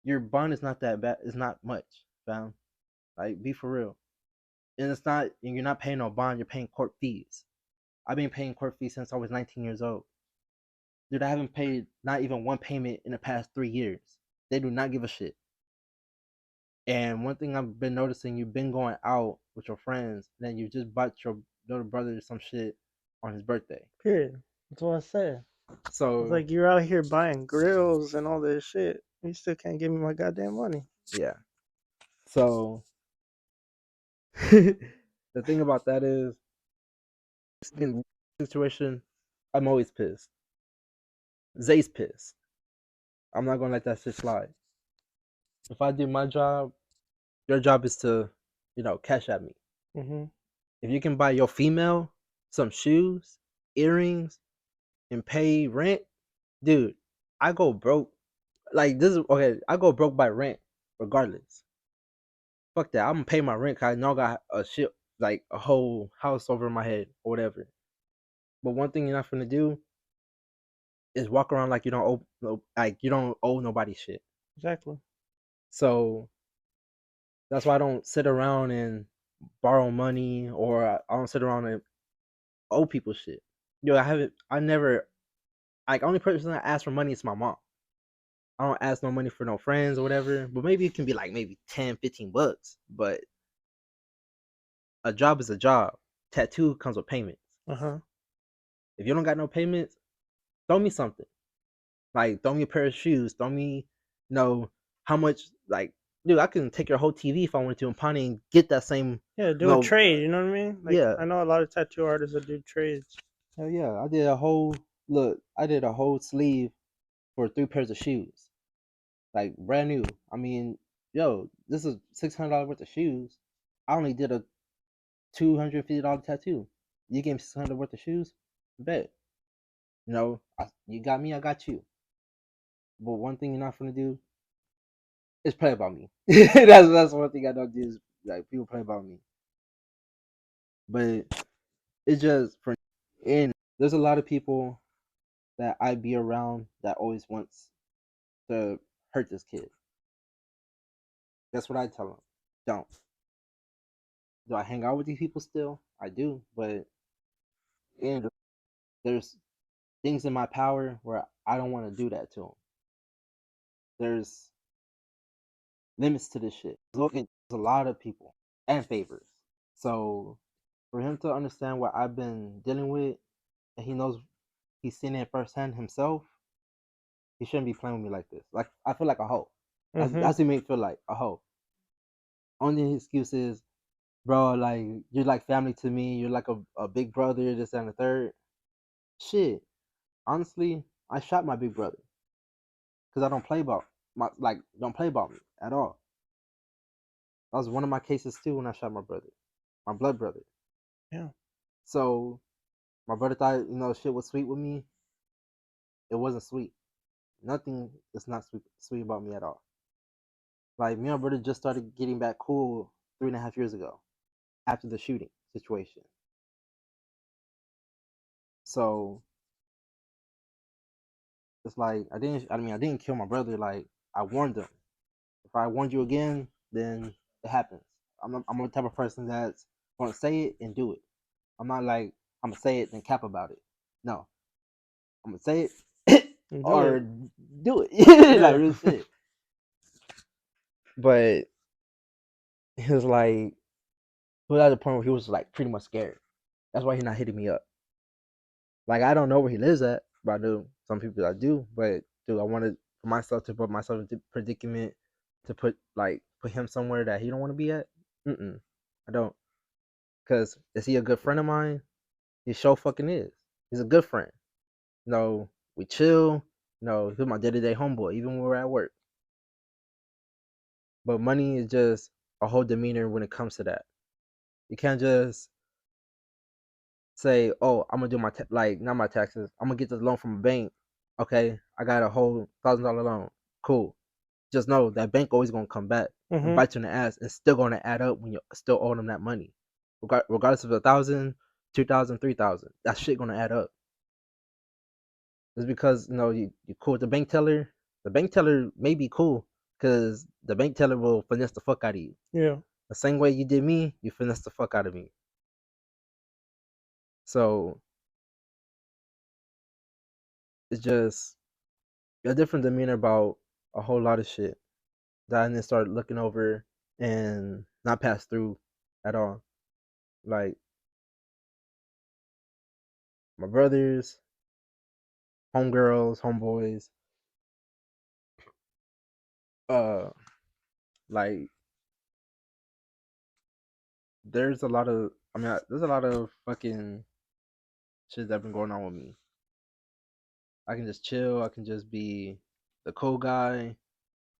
your bond is not that bad. It's not much, fam. Like, be for real. And you're not paying no bond, you're paying court fees. I've been paying court fees since I was 19 years old. Dude, I haven't paid not even one payment in the past 3 years. They do not give a shit. And one thing I've been noticing, you've been going out with your friends, and then you just bought your little brother some shit on his birthday. Period. That's what I said. So it's like you're out here buying grills and all this shit. You still can't give me my goddamn money. Yeah. So the thing about that is, in this situation, I'm always pissed. Zay's pissed. I'm not gonna let that shit slide. If I do my job, your job is to, cash at me. Mm-hmm. If you can buy your female some shoes, earrings, and pay rent, dude, I go broke. Like this is okay. I go broke by rent, regardless. Fuck that. I'm gonna pay my rent because I know I got a shit like a whole house over my head or whatever. But one thing you're not gonna do is walk around like you don't owe nobody shit. Exactly. So that's why I don't sit around and borrow money, or I don't sit around and owe people shit. Only person that asks for money is my mom. I don't ask no money for no friends or whatever, but maybe it can be like maybe $10-15. But a job is a job. Tattoo comes with payments. If you don't got no payments, throw me something. Like throw me a pair of shoes. Throw me, how much. Like, dude, I can take your whole TV if I wanted to and pawn it and get that same. Yeah, do a trade. You know what I mean? Like, yeah. I know a lot of tattoo artists that do trades. Hell yeah, I did a whole sleeve for 3 pairs of shoes, like brand new. I mean, this is $600 worth of shoes. I only did a $250 tattoo. You gave me $600 worth of shoes, bet. You got me, I got you. But one thing you're not gonna do is play about me. that's one thing I don't do is like people play about me. But it's just there's a lot of people that I be around that always wants to hurt this kid. That's what I tell them. Don't. Do I hang out with these people still? I do, but there's things in my power where I don't want to do that to them. There's limits to this shit. There's a lot of people and favors. So for him to understand what I've been dealing with, and he knows he's seen it firsthand himself, he shouldn't be playing with me like this. Like I feel like a hoe. That's what he made me feel like a hoe. Only excuse is bro, like you're like family to me. You're like a big brother, this and the third. Shit, honestly, I shot my big brother because I don't play about don't play about me at all. That was one of my cases too when I shot my brother, my blood brother. Yeah. So my brother thought shit was sweet with me. It wasn't sweet. Nothing is not sweet about me at all. Like me and my brother just started getting back cool 3.5 years ago after the shooting situation. So it's like I didn't kill my brother. Like I warned him. If I warned you again, then it happens. I'm the type of person that's gonna say it and do it. I'm not like I'm gonna say it and cap about it. No, I'm gonna say it Do or it. do it. Like Yeah. real shit. But he was like, he was at the point where he was like pretty much scared. That's why he's not hitting me up. Like I don't know where he lives at, but I know some people I do. But dude, I wanted for myself to put myself in predicament to put him somewhere that he don't want to be at. I don't. Cause is he a good friend of mine? He sure fucking is. He's a good friend. No, we chill. No, he's my day-to-day homeboy, even when we're at work. But money is just a whole demeanor when it comes to that. You can't just say, "Oh, I'm gonna do not my taxes. I'm gonna get this loan from a bank. Okay, I got a whole $1,000 loan. Cool. Just know that bank always gonna come back and Mm-hmm. bite you in the ass. And still gonna add up when you still owe them that money, regardless of 1,000, 2,000, 3,000. That shit gonna add up. Just because you cool with the bank teller. The bank teller may be cool because the bank teller will finesse the fuck out of you. Yeah. The same way you did me, you finesse the fuck out of me. So it's just a different demeanor about a whole lot of shit that I didn't start looking over and not pass through at all. Like my brothers, homegirls, homeboys, uh, like there's a lot of there's a lot of fucking shit that been going on with me. I can just chill. I can just be the cool guy,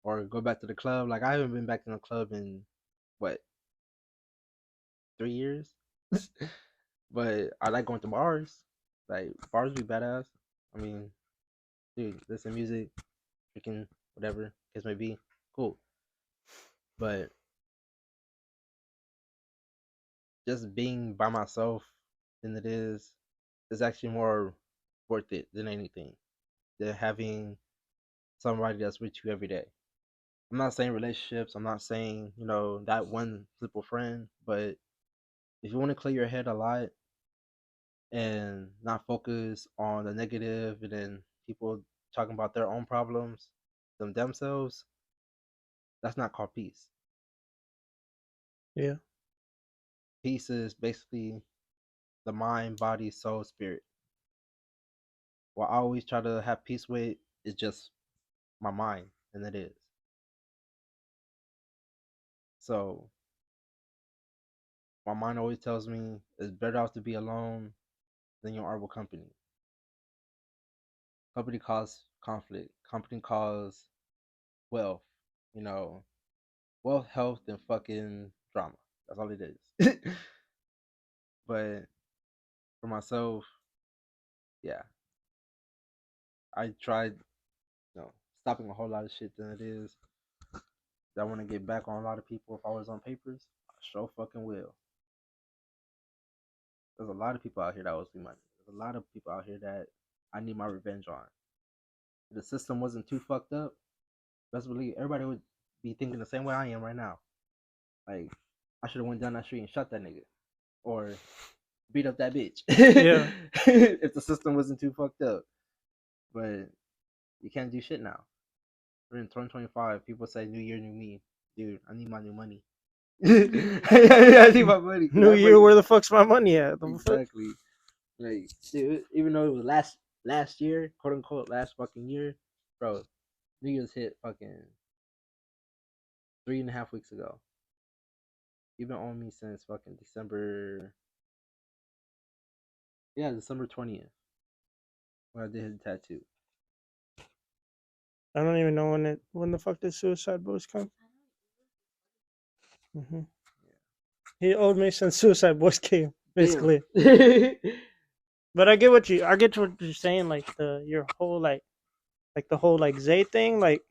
or go back to the club. Like I haven't been back in the club in what 3 years, but I like going to bars. Like bars be badass. I mean, dude, listen music, freaking whatever case may be, cool. But just being by myself than it is actually more worth it than anything. Than having somebody that's with you every day. I'm not saying relationships. I'm not saying that one simple friend. But if you want to clear your head a lot and not focus on the negative, and then people talking about their own problems themselves, that's not called peace. Yeah. Peace is basically the mind, body, soul, spirit. What I always try to have peace with is just my mind, and it is. So my mind always tells me it's better off to be alone than you are with company. Company cause conflict. Company cause wealth. You know, wealth, health, and fucking drama. That's all it is. But for myself, yeah, I tried, stopping a whole lot of shit than it is. I want to get back on a lot of people. If I was on papers, I sure fucking will. There's a lot of people out here that owes me money. There's a lot of people out here that I need my revenge on. If the system wasn't too fucked up, best believe everybody would be thinking the same way I am right now. Like, I should have went down that street and shot that nigga, or beat up that bitch. Yeah. If the system wasn't too fucked up. But you can't do shit now. We're in 2025. People say New Year, new me. Dude, I need my new money. I need my money. New Year, where the fuck's my money at? The fuck? Exactly. Like, dude, even though it was last year, quote unquote, last fucking year, bro, New Year's hit fucking 3.5 weeks ago. You've been on me since fucking December. Yeah, December 20th when I did his tattoo. I don't even know when the fuck did Suicide Boys come. He owed me since Suicide Boys came, basically. But I get what you're saying. Like your whole like the whole like Zay thing. Like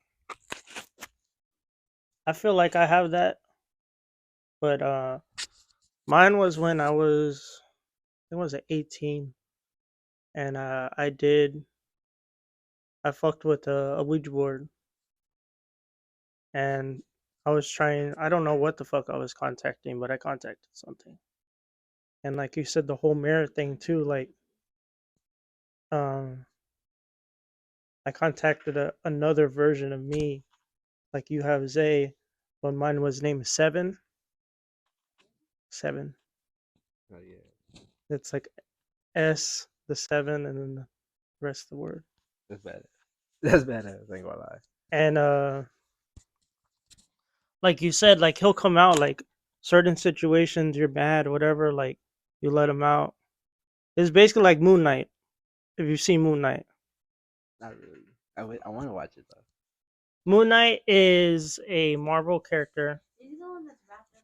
I feel like I have that, but mine was when I was 18, and I fucked with a Ouija board, and I was trying. I don't know what the fuck I was contacting, but I contacted something. And like you said, the whole mirror thing too. Like, um, I contacted another version of me. Like you have Zay, but mine was named Seven. Seven. Oh yeah, It's like S, the seven, and then the rest of the word. that's bad. That's badass. I ain't gonna lie. And like you said, like he'll come out like certain situations you're bad, whatever. Like you let him out. It's basically like Moon Knight. If you've seen Moon Knight, Not really. I want to watch it though. Moon Knight is a Marvel character. He's the one that's wrapped up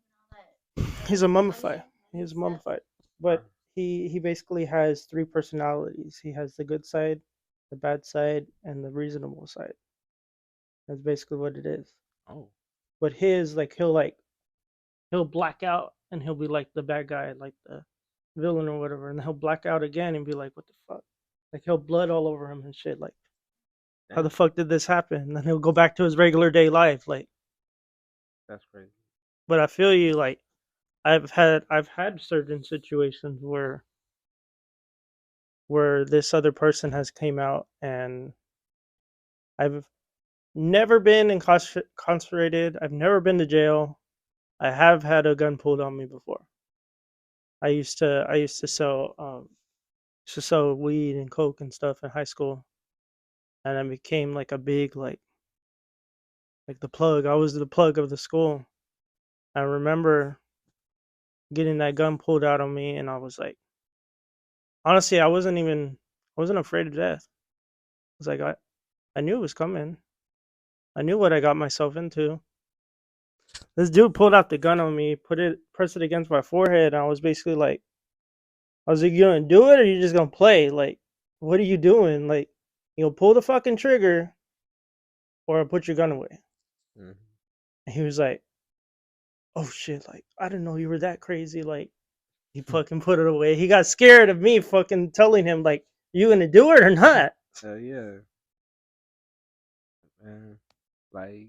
in all that. He's a mummified. He's mummified, but he basically has three personalities. He has the good side, the bad side, and the reasonable side. That's basically what it is. Oh, But his he'll black out and he'll be like the bad guy, like the villain or whatever, and he'll black out again and be like, "What the fuck?" Like he'll blood all over him and shit. Like, how the fuck did this happen? And then he'll go back to his regular day life. Like, that's crazy. but I feel you. Like, I've had certain situations where this other person has came out, and I've never been incarcerated. I've never been to jail. I have had a gun pulled on me before. I used to sell weed and coke and stuff in high school, and I became like a big like the plug. I was the plug of the school. I remember getting that gun pulled out on me, and I was like, honestly, I wasn't afraid of death. I was like, I knew it was coming. I knew what I got myself into. This dude pulled out the gun on me, pressed it against my forehead, and I was basically like, you gonna do it or you just gonna play? Like, what are you doing? Like, you know, pull the fucking trigger or I'll put your gun away. Mm-hmm. And he was like, oh shit, like, I didn't know you were that crazy. Like, he fucking put it away. He got scared of me fucking telling him, like, you gonna do it or not? Yeah, man. Like,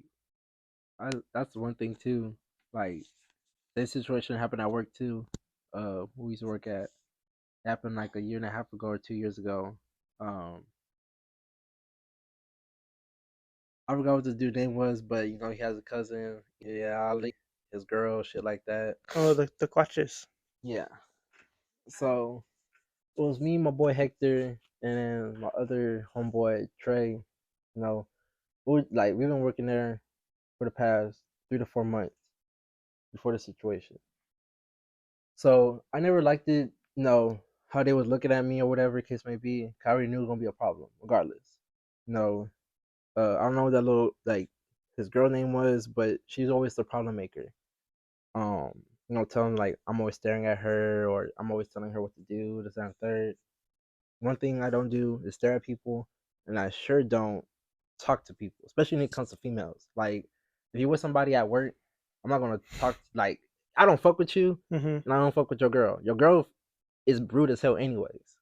that's one thing too. Like, this situation happened at work too. We used to work at. It happened like a year and a half ago or 2 years ago. I forgot what the dude's name was, but you know he has a cousin. Yeah, his girl, shit like that. Oh, the quatches. Yeah. So it was me, my boy Hector, and then my other homeboy Trey. You know, we've been working there for the past 3 to 4 months before the situation. So I never liked it, you know, how they was looking at me or whatever the case may be. I already knew it was gonna be a problem, regardless. You know, I don't know what that little like his girl name was, but she's always the problem maker. You know, telling like I'm always staring at her or I'm always telling her what to do, this and third. One thing I don't do is stare at people, and I sure don't talk to people, especially when it comes to females. Like, if you with somebody at work, I'm not gonna talk. Like, I don't fuck with you, and I don't fuck with your girl. Your girl is rude as hell, anyways.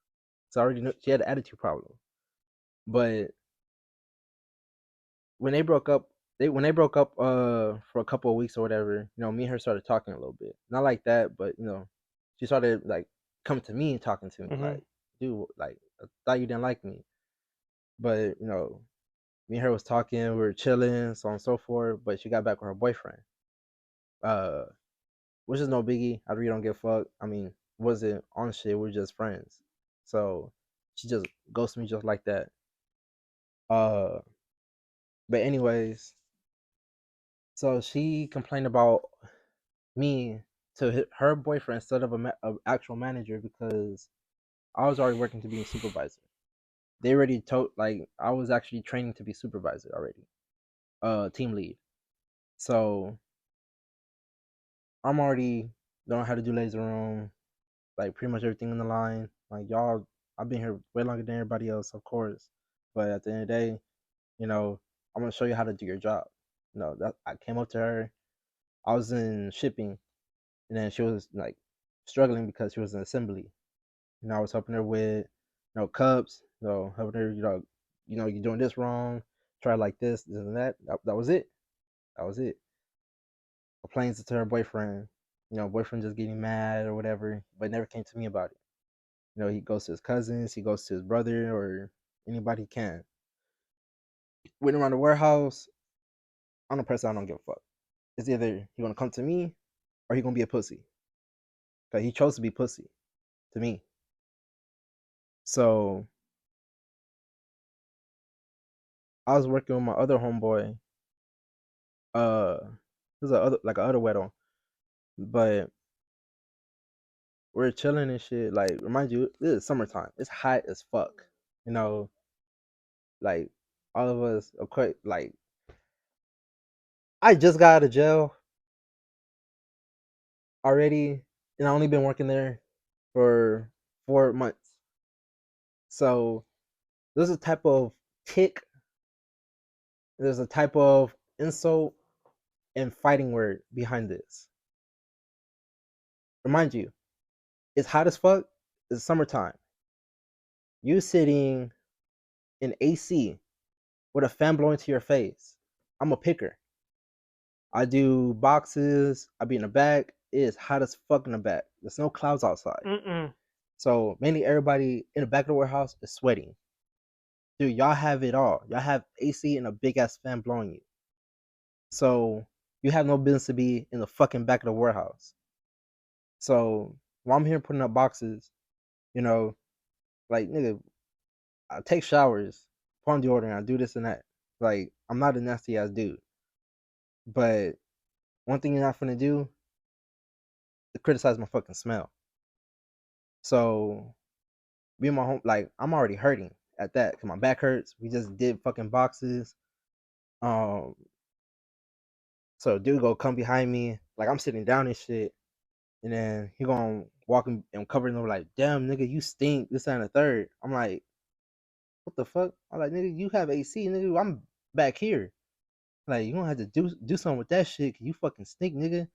So I already knew she had an attitude problem. But when they broke up, for a couple of weeks or whatever, you know, me and her started talking a little bit. Not like that, but you know, she started like coming to me and talking to me like, dude, like I thought you didn't like me. But you know, me and her was talking, we were chilling, so on and so forth. But she got back with her boyfriend, uh, which is no biggie. I really don't give a fuck. I mean, wasn't on shit. We're just friends. So she just ghosted me just like that. Uh, but anyways, so she complained about me to her boyfriend instead of a actual manager because I was already working to be a supervisor. They already told like I was actually training to be supervisor already, team lead. So I'm already knowing how to do laser room, like pretty much everything in the line. Like y'all, I've been here way longer than everybody else, of course. But at the end of the day, you know, I'm gonna show you how to do your job. You know, that I came up to her. I was in shipping, and then she was like struggling because she was in assembly. You know, I was helping her with, cups. Helping her. You're doing this wrong. Try like this and that. That was it. That was it. Complains to her boyfriend. Boyfriend just getting mad or whatever, but never came to me about it. He goes to his cousins, he goes to his brother or anybody he can. Went around the warehouse. I'm the person I don't give a fuck. It's either he gonna come to me or he gonna be a pussy. Cause he chose to be pussy to me. So I was working with my other homeboy. This is a other wedding, but we're chilling and shit. Like, remind you, this is summertime. It's hot as fuck. Like all of us are quite like. I just got out of jail already, and I only been working there for 4 months. So there's a type of tick. There's a type of insult and fighting word behind this. Remind you, it's hot as fuck. It's summertime. You sitting in AC with a fan blowing to your face. I'm a picker. I do boxes. I be in the back. It is hot as fuck in the back. There's no clouds outside. So mainly everybody in the back of the warehouse is sweating. Dude, y'all have it all. Y'all have AC and a big ass fan blowing you. So you have no business to be in the fucking back of the warehouse. So while I'm here putting up boxes, like nigga, I take showers, put on deodorant, I do this and that. Like, I'm not a nasty ass dude. But one thing you're not gonna do is criticize my fucking smell. So being my home, like I'm already hurting at that because my back hurts. We just did fucking boxes. So dude go come behind me, like I'm sitting down and shit, and then he gonna walk and covering them like, damn nigga, you stink. This and the third. I'm like, what the fuck? I'm like, nigga, you have AC, nigga. I'm back here. Like, you don't have to do something with that shit. You fucking stink, nigga.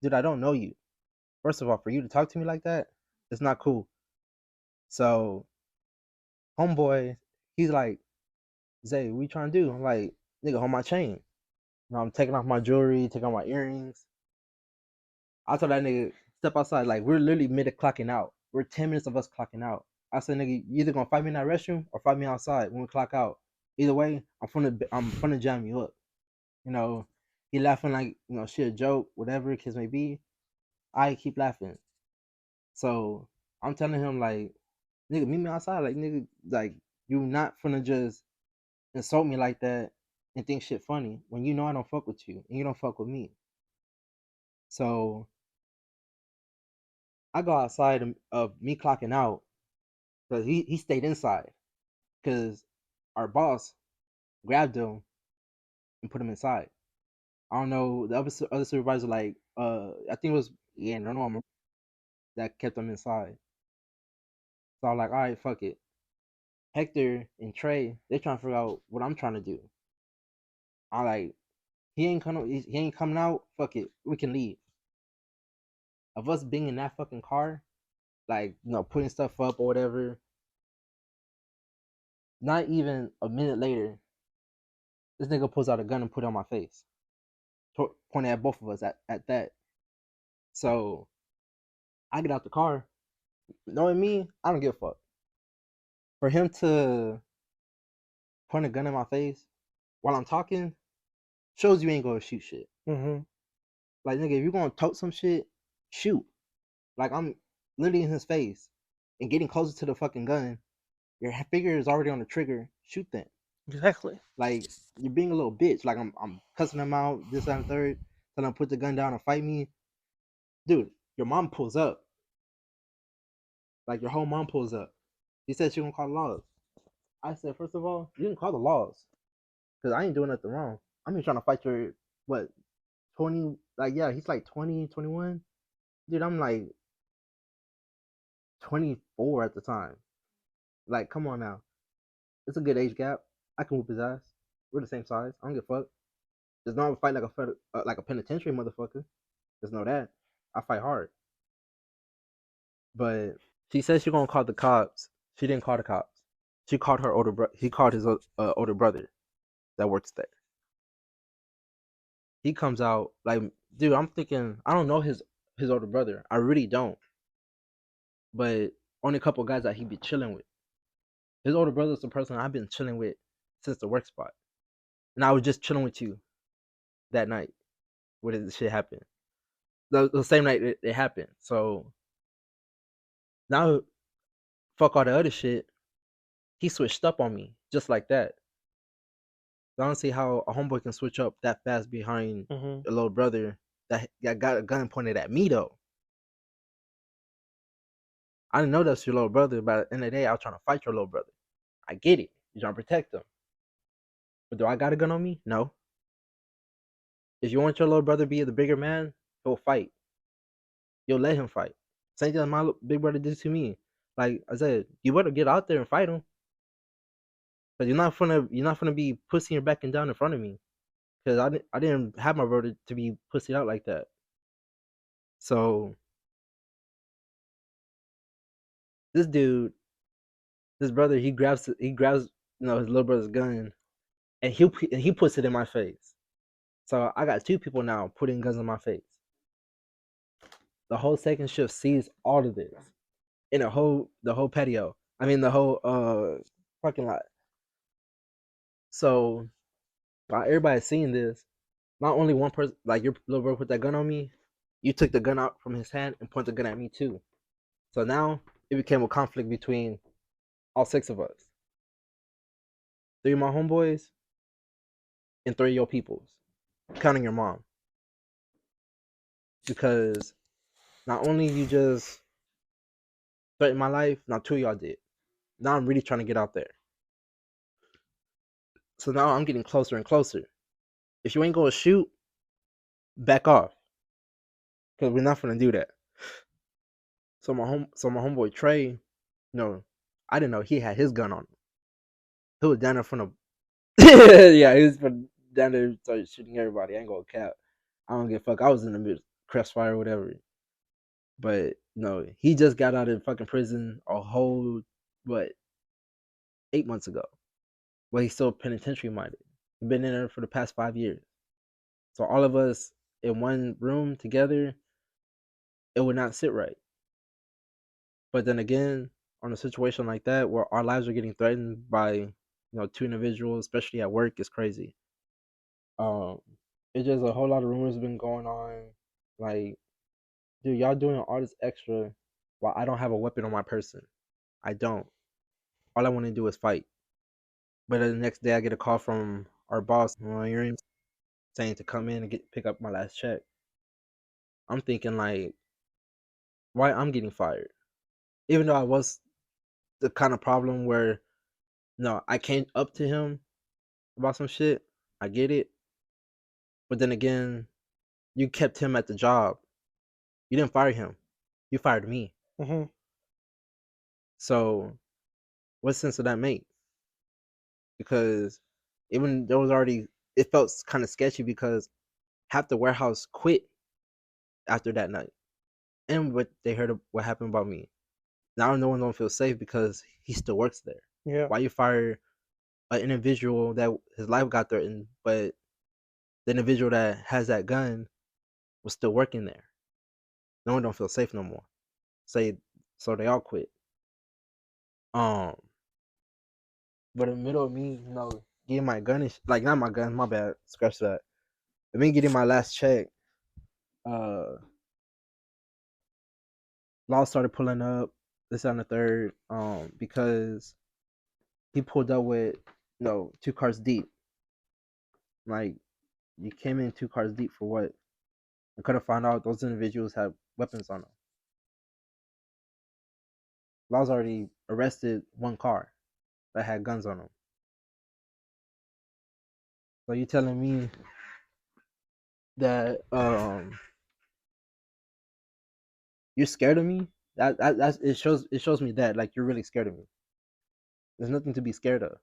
Dude, I don't know you. First of all, for you to talk to me like that, it's not cool. So, homeboy, he's like, Zay, what you trying to do? I'm like, nigga, hold my chain. I'm taking off my jewelry, taking off my earrings. I told that nigga, step outside. Like, we're literally mid-clocking out. We're 10 minutes of us clocking out. I said, nigga, you either gonna fight me in that restroom or fight me outside when we clock out. Either way, I'm finna jam you up. He laughing like, shit a joke, whatever kids may be. I keep laughing. So I'm telling him like, nigga, meet me outside. Like, nigga, like you not finna just insult me like that and think shit funny when you know I don't fuck with you and you don't fuck with me. So I go outside of me clocking out because he stayed inside because our boss grabbed him and put him inside. I don't know. The other supervisor, like, I think it was normal that kept him inside. So I'm like, all right, fuck it. Hector and Trey, they're trying to figure out what I'm trying to do. I'm like, he ain't coming out. Fuck it, we can leave. Of us being in that fucking car, like, putting stuff up or whatever. Not even a minute later, this nigga pulls out a gun and put it on my face, pointing at both of us at that. So I get out the car. Knowing me, I don't give a fuck. For him to point a gun in my face while I'm talking shows you ain't gonna shoot shit. Like, nigga, if you're gonna tote some shit, shoot. Like, I'm literally in his face and getting closer to the fucking gun. Your finger is already on the trigger. Shoot them. Exactly. Like, you're being a little bitch. Like, I'm cussing him out, this, that, and third. Telling him to put the gun down and fight me. Dude, your mom pulls up. Like your whole mom pulls up. He said she gonna call the laws. I said, first of all, you didn't call the laws. Because I ain't doing nothing wrong. I'm here trying to fight your, what, 20, like, yeah, he's like 20, 21. Dude, I'm like 24 at the time. Like, come on now. It's a good age gap. I can whoop his ass. We're the same size. I don't give a fuck. There's no fight like a penitentiary motherfucker. There's no that. I fight hard. But she said she gonna call the cops. She didn't call the cops. She called her older brother. He called his older brother that works there. He comes out like, dude, I'm thinking I don't know his older brother. I really don't. But only a couple guys that he be chilling with. His older brother's the person I've been chilling with since the work spot. And I was just chilling with you that night when this shit happened. The same night it happened. So now, fuck all the other shit. He switched up on me just like that. I don't see how a homeboy can switch up that fast behind a little brother that got a gun pointed at me though. I didn't know that's your little brother, but at the end of the day, I was trying to fight your little brother. I get it. You're trying to protect him. But do I got a gun on me? No. If you want your little brother to be the bigger man, he'll fight. You'll let him fight. Same thing my big brother did to me. Like I said, you better get out there and fight him. But you're not gonna be pussy and backing down in front of me. Because I didn't have my brother to be pussied out like that. So this dude, this brother, he grabs his little brother's gun, and he puts it in my face. So I got two people now putting guns in my face. The whole second shift sees all of this in the whole patio. I mean the whole parking lot. So while everybody's seeing this, not only one person, like your little bro put that gun on me, you took the gun out from his hand and pointed the gun at me too. So now it became a conflict between all six of us. 3 of my homeboys and 3 of your peoples, counting your mom. Because not only you just threatened my life, now 2 of y'all did. Now I'm really trying to get out there. So now I'm getting closer and closer. If you ain't gonna shoot, back off. Because we're not gonna do that. So my homeboy Trey, I didn't know he had his gun on him. He was down there from the yeah, he was down there started shooting everybody. I ain't gonna cap. I don't give a fuck. I was in the middle crest fire or whatever. But he just got out of fucking prison a whole 8 months ago. Well, he's still penitentiary minded. He's been in there for the past 5 years. So all of us in one room together, it would not sit right. But then again, on a situation like that where our lives are getting threatened by 2 individuals, especially at work, is crazy. It's just a whole lot of rumors been going on. Like, dude, y'all doing all this extra while I don't have a weapon on my person. I don't. All I want to do is fight. But the next day I get a call from our boss saying to come in and pick up my last check. I'm thinking like, why I'm getting fired? Even though I was the kind of problem where I came up to him about some shit. I get it. But then again, you kept him at the job. You didn't fire him. You fired me. Mm-hmm. So what sense did that make? Because even there was already, it felt kind of sketchy because half the warehouse quit after that night. And what they heard of what happened about me. Now no one don't feel safe because he still works there. Yeah. Why you fire an individual that his life got threatened, but the individual that has that gun was still working there? No one don't feel safe no more. So they all quit. But in the middle of me, getting my gun and like not my gun, my bad, scratch that. I mean getting my last check, Law started pulling up this on the third, because he pulled up with 2 cars deep. Like, you came in 2 cars deep for what? I could have found out those individuals have weapons on them. Laws already arrested one car that had guns on them. So you telling me that you're scared of me? That's it shows me that like you're really scared of me. There's nothing to be scared of.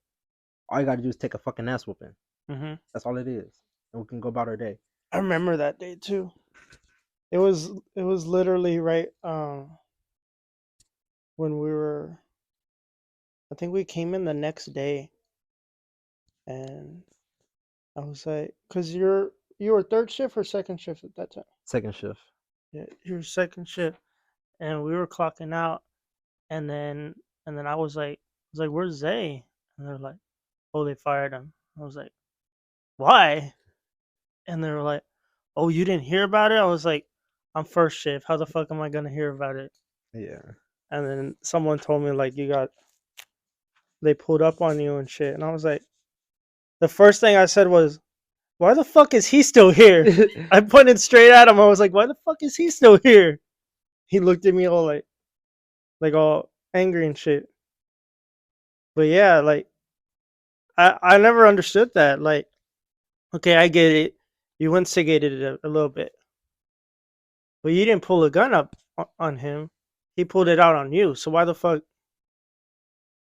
All you gotta do is take a fucking ass whooping. Mm-hmm. That's all it is, and we can go about our day. I remember that day too. It was literally right when we were. I think we came in the next day, and I was like, "Cause you were third shift or second shift at that time." Second shift. Yeah, you were second shift, and we were clocking out, and then I was like, "Where's Zay?" And they're like, "Oh, they fired him." I was like, "Why?" And they were like, "Oh, you didn't hear about it?" I was like, "I'm first shift. How the fuck am I gonna hear about it?" Yeah. And then someone told me like they pulled up on you and shit, and I was like, the first thing I said was, "Why the fuck is he still here?" I pointed straight at him. I was like, "Why the fuck is he still here?" He looked at me all like all angry and shit. But yeah, like I never understood that. Like, okay, I get it. You instigated it a little bit, but you didn't pull a gun up on him. He pulled it out on you. So why the fuck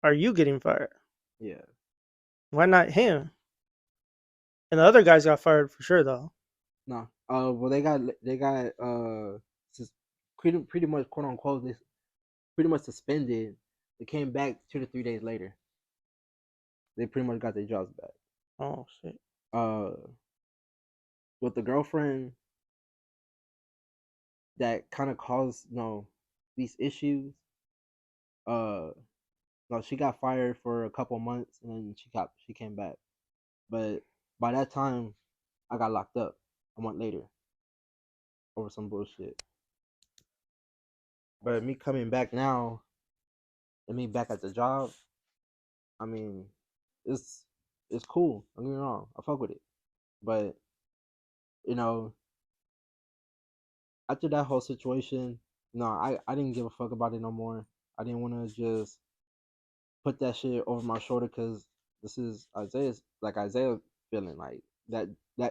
are you getting fired? Yeah. Why not him? And the other guys got fired for sure, though. No. Well, they got pretty much quote unquote this pretty much suspended. They came back 2 to 3 days later. They pretty much got their jobs back. Oh shit. With the girlfriend that kind of caused these issues. No, she got fired for a couple months and then she came back. But by that time, I got locked up a month later over some bullshit. But me coming back now and me back at the job, I mean, it's cool. Don't get me wrong, I fuck with it. But you know, after that whole situation, no, I didn't give a fuck about it no more. I didn't want to just put that shit over my shoulder because this is Isaiah feeling like that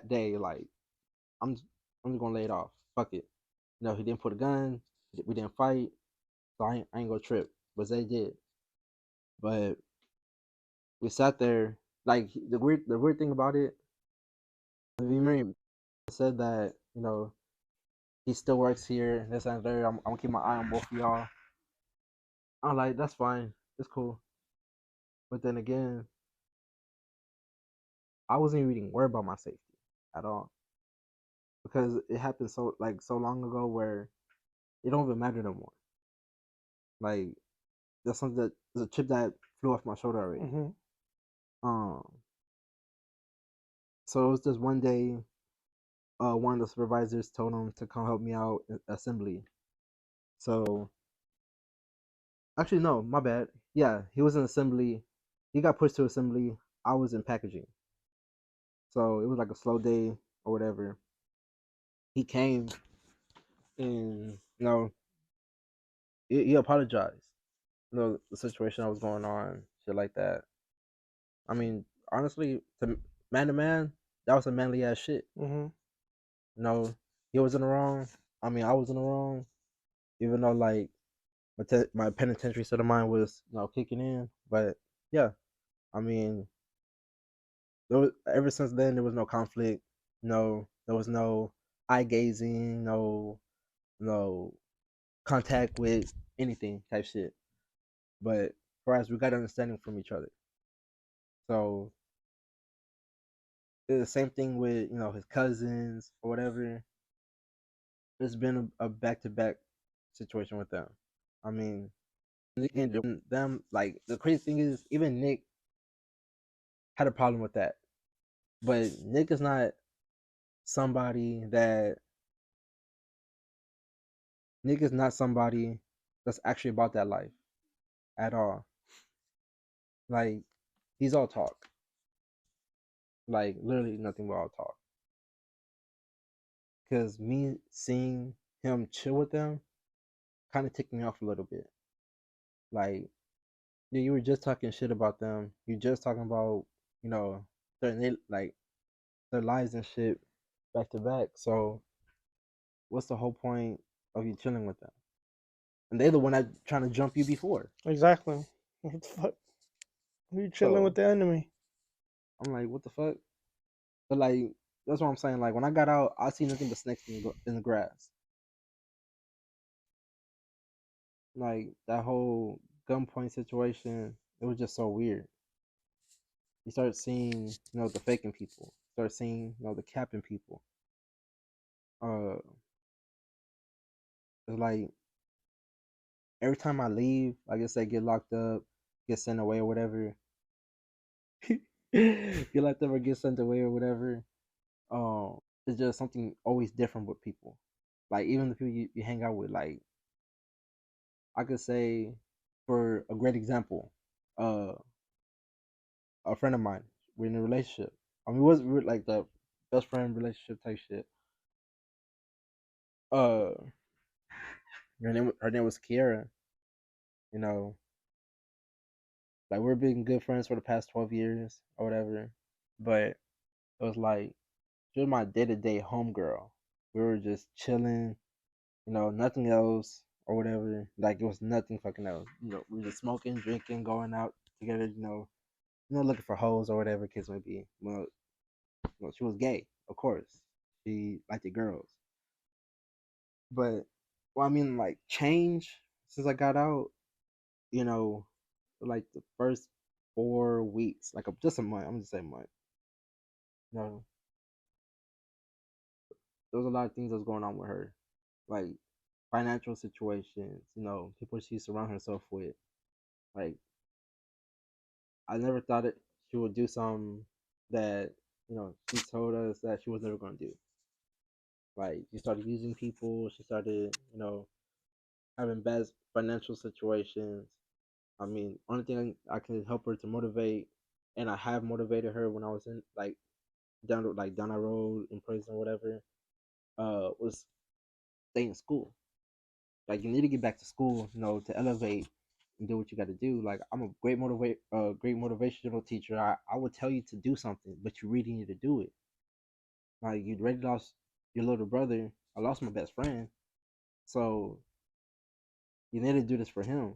day like I'm just gonna lay it off. Fuck it. No, he didn't put a gun. We didn't fight, so I ain't gonna trip. But they did. But we sat there. Like the weird thing about it, you remember said that he still works here. This and there. I'm gonna keep my eye on both of y'all. I'm like, that's fine. It's cool. But then again, I wasn't even worried about my safety at all because it happened so long ago where it don't even matter no more. Like that's something that there's a chip that flew off my shoulder already. Mm-hmm. So it was just one day, one of the supervisors told him to come help me out in assembly. So actually no, my bad. Yeah, he was in assembly. He got pushed to assembly. I was in packaging. So it was like a slow day or whatever. He came and he apologized. The situation that was going on, shit like that. I mean, honestly, to man, that was a manly ass shit. Mm-hmm. He was in the wrong. I mean, I was in the wrong. Even though like my penitentiary state of mind was kicking in, but yeah, I mean, ever since then there was no conflict. No, there was no eye gazing. No contact with anything type shit. But for us, we got understanding from each other. So it's the same thing with his cousins or whatever. It's been a back to back situation with them. I mean, and them like the crazy thing is even Nick had a problem with that, but Nick is not somebody that Nick is not somebody that's actually about that life at all. Like he's all talk, like literally nothing but all talk. Because me seeing him chill with them kind of ticked me off a little bit. Like, yeah, you were just talking shit about them. You just talking about, you know, like their lives and shit back to back. So what's the whole point of you chilling with them? And they're the one that trying to jump you before. Exactly. What the fuck? You chilling So with the enemy? I'm like, what the fuck? But like, that's what I'm saying. Like when I got out, I see nothing but snakes in the grass. Like that whole gunpoint situation, it was just so weird. You start seeing, the faking people. Start seeing, the capping people. Uh, it's like every time I leave, I guess I get locked up, get sent away or whatever. Get locked up or get sent away or whatever. It's just something always different with people. Like even the people you hang out with. Like I could say, for a great example, uh, a friend of mine. We're in a relationship. I mean, we were like the best friend relationship type shit. Uh, her name was Kiara. You know, like we've been good friends for the past 12 years or whatever. But it was like she was my day-to-day homegirl. We were just chilling, nothing else or whatever. Like it was nothing fucking else. We were just smoking, drinking, going out together. Looking for hoes or whatever kids might be. Well, she was gay, of course. She liked the girls. But well, I mean, like change since I got out. You know, like the first 4 weeks, like just a month. I'm just saying month. You know, there was a lot of things that was going on with her, like financial situations. People she surrounded herself with. Like I never thought she would do something that she told us that she was never going to do. Like she started using people. She started having bad financial situations. I mean, only thing I can help her to motivate, and I have motivated her when I was in down the road in prison or whatever. Was stay in school. Like you need to get back to school, to elevate and do what you got to do. Like I'm a great motivational teacher. I would tell you to do something, but you really need to do it. Like you already lost your little brother. I lost my best friend, so you need to do this for him.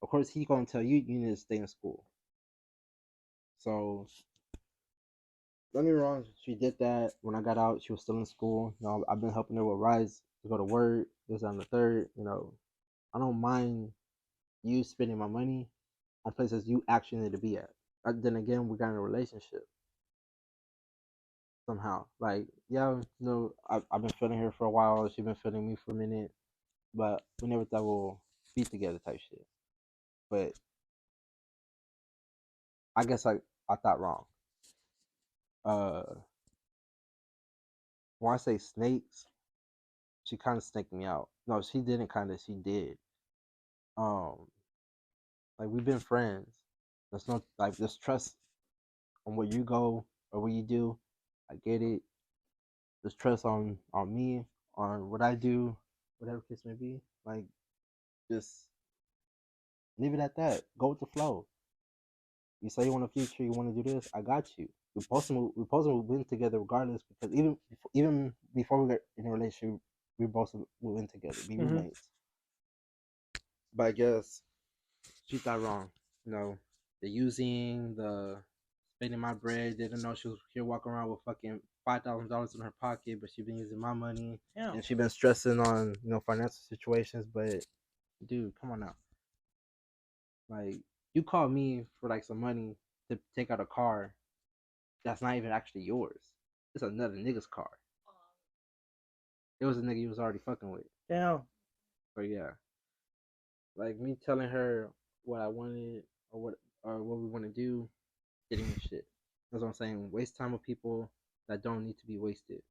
Of course, he gonna tell you you need to stay in school. So don't get me wrong, she did that when I got out. She was still in school. I've been helping her with Rise to go to work. This on the third. I don't mind you spending my money on places you actually need to be at. Then again, we got in a relationship somehow. Like, yeah, I've been feeling her for a while. She's been feeling me for a minute, but we never thought we'll be together type shit. But I guess I thought wrong. Uh, when I say snakes, she kind of snaked me out. No, she didn't. Kind of, she did. Um, like we've been friends. There's no like there's trust on where you go or what you do. I get it. There's trust on me, on what I do, whatever case may be. Like just leave it at that. Go with the flow. You say you want a future, you want to do this. I got you. We move in together regardless because even before we got in a relationship, we both move in together, be roommates. But I guess she thought wrong. The using, the spending my bread. Didn't know she was here walking around with fucking $5,000 in her pocket, but she been using my money, and she been stressing on financial situations. But dude, come on now. Like you called me for like some money to take out a car that's not even actually yours. It's another nigga's car. It was a nigga you was already fucking with. Damn. But yeah, like me telling her what I wanted or what we want to do, getting me shit. That's what I'm saying. Waste time with people that don't need to be wasted.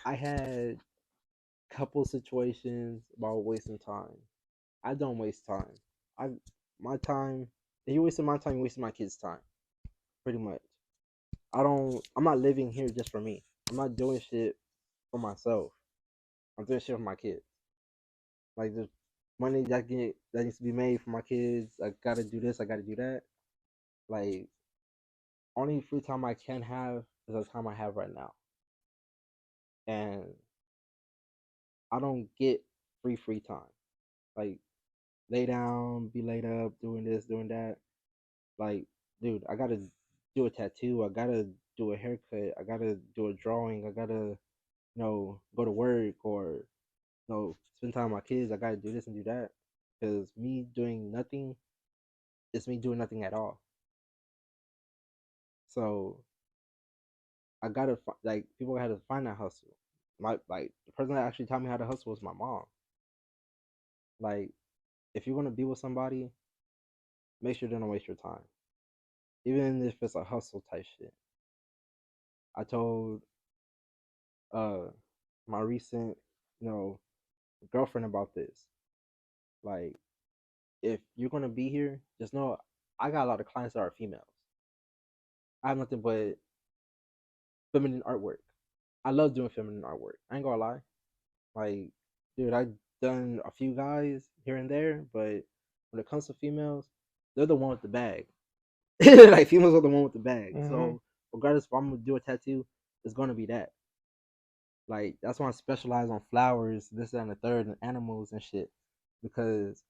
I had a couple situations about wasting time. I don't waste time. I my time. If you wasting my time, you wasting my kids' time. Pretty much. I'm not living here just for me. I'm not doing shit for myself. I'm doing shit for my kids. Like there's money that needs to be made for my kids. I gotta do this. I gotta do that. Like only free time I can have is the time I have right now, and I don't get free time. Like lay down, be laid up, doing this, doing that. Like, dude, I gotta do a tattoo. I gotta do a haircut. I gotta do a drawing. I gotta, go to work or, spend time with my kids. I gotta do this and do that. Because me doing nothing is me doing nothing at all. So I gotta like people had to find that hustle. The person that actually taught me how to hustle was my mom. Like, if you're gonna be with somebody, make sure they don't waste your time, even if it's a hustle type shit. I told uh my recent, you know, girlfriend about this. Like, if you're gonna be here, just know I got a lot of clients that are females. I have nothing but feminine artwork. I love doing feminine artwork. I ain't gonna lie. Like, dude, I've done a few guys here and there, but when it comes to females, they're the one with the bag. Like, females are the one with the bag. Mm-hmm. So regardless if I'm gonna do a tattoo, it's gonna be that. Like, that's why I specialize on flowers, this, that, and the third, and animals and shit. Because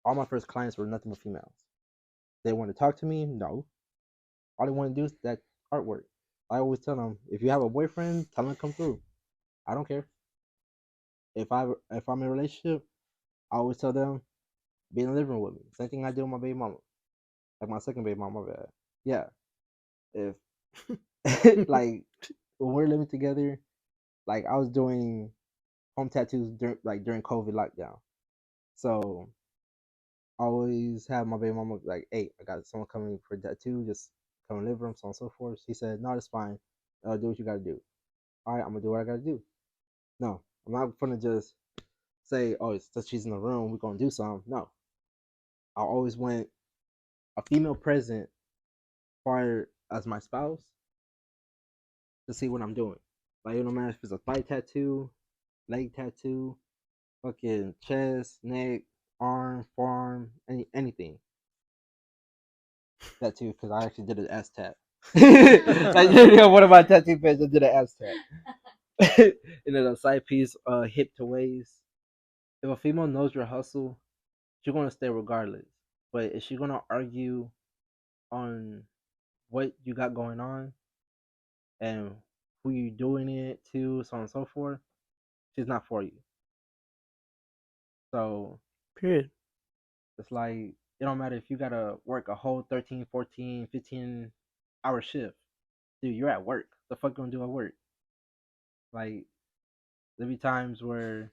all my first clients were nothing but females. They want to talk to me? No. All they want to do is that artwork. I always tell them, if you have a boyfriend, tell them to come through. I don't care. If I'm in a relationship, I always tell them, be in the living room with me. Same thing I do with my baby mama. Like my second baby mama, my bad. Yeah. If like when we're living together, like I was doing home tattoos during COVID lockdown. So I always have my baby mama like, hey, I got someone coming for a tattoo, just come in the living room, so on and so forth. She said, no, it's fine. Do what you gotta do. All right, I'm gonna do what I gotta do. No, I'm not gonna just say, oh, it's just she's in the room, we're gonna do something. No. I always want a female present prior as my spouse to see what I'm doing. Like, it don't matter if it's a thigh tattoo, leg tattoo, fucking chest, neck, arm, forearm, anything. Tattoo, because I actually did an ass tat. Like, one of my tattoo pages, I did an ass tat. And then a side piece, hip to waist. If a female knows your hustle, she's gonna stay regardless. But if she's gonna argue on what you got going on and who you doing it to, so on and so forth, she's not for you. So Period. it's like, it don't matter if you gotta work a whole 13, 14, 15 hour shift. Dude, you're at work. The fuck you gonna do at work? Like, there'll be times where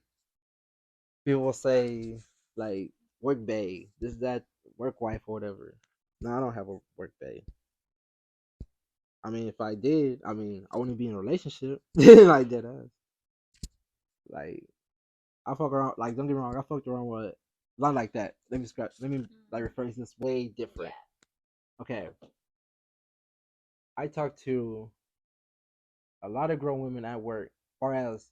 people will say, like, work bae, this, that, work wife, or whatever. No, I don't have a work bae. I mean, if I did, I wouldn't be in a relationship. Like, that ass. Like, I fuck around. Like, don't get me wrong, I fucked around with not like that. Let me like rephrase this way different. Okay, I talked to a lot of grown women at work, far as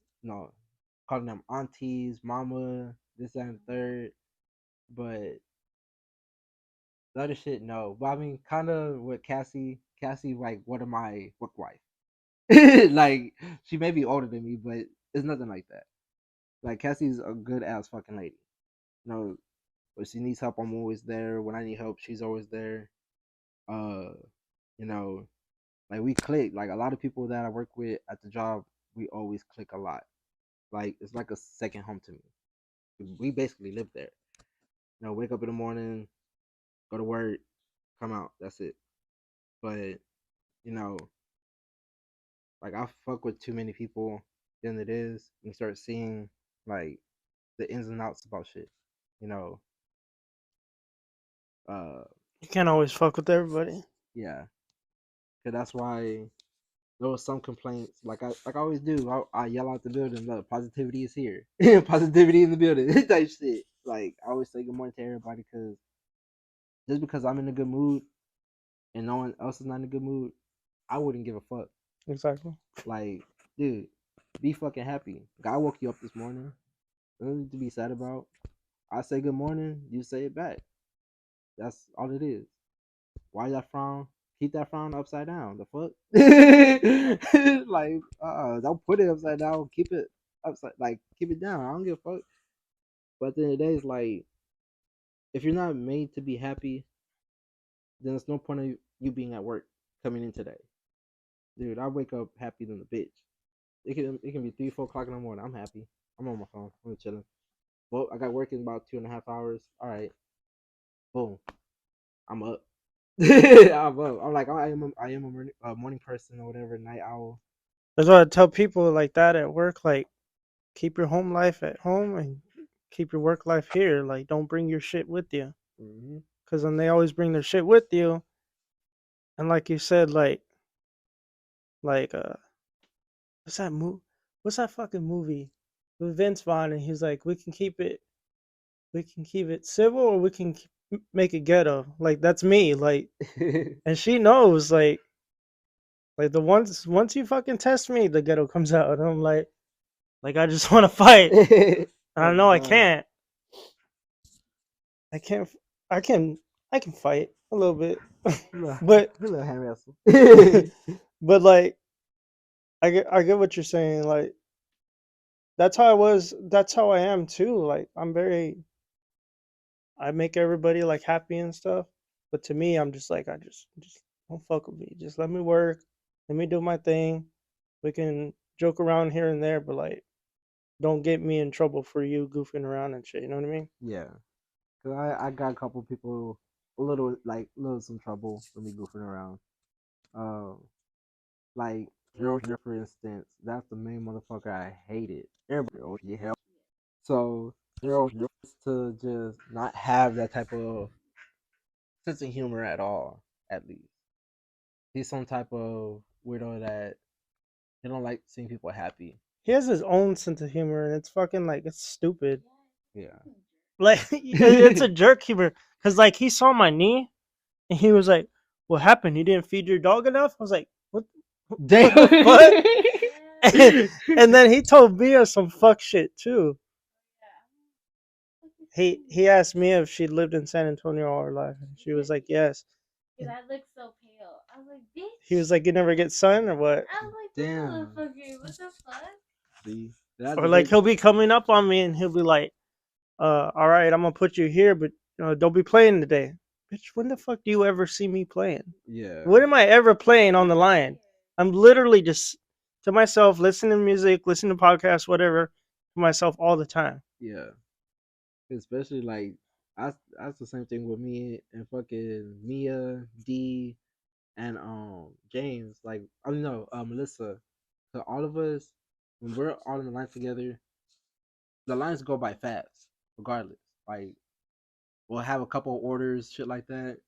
calling them aunties, mama, this, that, and third. But the other shit, no. But I mean, kind of with Cassie. Cassie, like, one of my work wife. Like, she may be older than me, but it's nothing like that. Like, Cassie's a good ass fucking lady. When she needs help, I'm always there. When I need help, she's always there. Uh, you know, like, we click. Like, a lot of people that I work with at the job, we always click a lot. Like, it's like a second home to me. We basically live there. Wake up in the morning, go to work, come out. That's it. But you know, like, I fuck with too many people than it is, and start seeing like the ins and outs about shit. You know, You can't always fuck with everybody. yeah. Cause that's why there was some complaints. Like I always do. I yell out the building. Look, positivity is here. Positivity in the building. Type shit. Like, I always say good morning to everybody, because just because I'm in a good mood and no one else is not in a good mood, I wouldn't give a fuck. Exactly. Like, dude, be fucking happy. God woke you up this morning. Nothing to be sad about. I say good morning, you say it back. That's all it is. Why that frown? Keep that frown upside down. The fuck? Like, don't put it upside down. Keep it upside, like, keep it down. I don't give a fuck. But at the end of the day, it's like, if you're not made to be happy, then there's no point of you being at work coming in today. Dude, I wake up happy than a bitch. It can be 3, 4 o'clock in the morning. I'm happy. I'm on my phone. I'm chilling. Well, I got work in about 2.5 hours. All right, boom. I'm up. I'm up. I'm like, I am a morning person or whatever, night owl. That's why I tell people like that at work, like, keep your home life at home and keep your work life here. Like, don't bring your shit with you. Mm-hmm. Because then they always bring their shit with you. And like you said, like, what's that movie? What's that fucking movie with Vince Vaughn? And he's like, we can keep it civil, or we can make it ghetto. Like, that's me. Like, and she knows, like the once you fucking test me, the ghetto comes out. And I'm like I just want to fight. And I know I can't. I can't. I can. I can fight a little bit, but a little hand wrestle. but like, I get what you're saying. Like, that's how I was. That's how I am too. Like, I make everybody like happy and stuff. But to me, I'm just like, I just don't fuck with me. Just let me work. Let me do my thing. We can joke around here and there, but like, don't get me in trouble for you goofing around and shit. You know what I mean? Yeah, cause I got a couple people little some trouble for me goofing around. Like for instance, that's the main motherfucker I hated. Everybody, oh yeah, so to just not have that type of sense of humor at all. At least he's some type of weirdo that he don't like seeing people happy. He has his own sense of humor, and it's fucking like, it's stupid. Yeah. Like, it's a jerk humor. Cause like, he saw my knee, and he was like, "What happened? You didn't feed your dog enough?" I was like, "What? Damn. What the fuck?" And then he told Mia some fuck shit too. He asked me if she lived in San Antonio all her life, and she was like, "Yes." Dude, I look so pale. I was like, bitch. He was like, "You never get sun or what?" I was like, Damn. motherfucker, what the fuck? See, Or like, he'll be coming up on me, and he'll be like, all right, I'm gonna put you here, but don't be playing today." Bitch, when the fuck do you ever see me playing? Yeah. When am I ever playing on the line? I'm literally just to myself, listening to music, listening to podcasts, whatever, to myself all the time. Yeah. Especially like that's the same thing with me and fucking Mia, D, and James. Like I don't know, Melissa. So all of us, when we're all in the line together, the lines go by fast, regardless. Like we'll have a couple of orders, shit like that.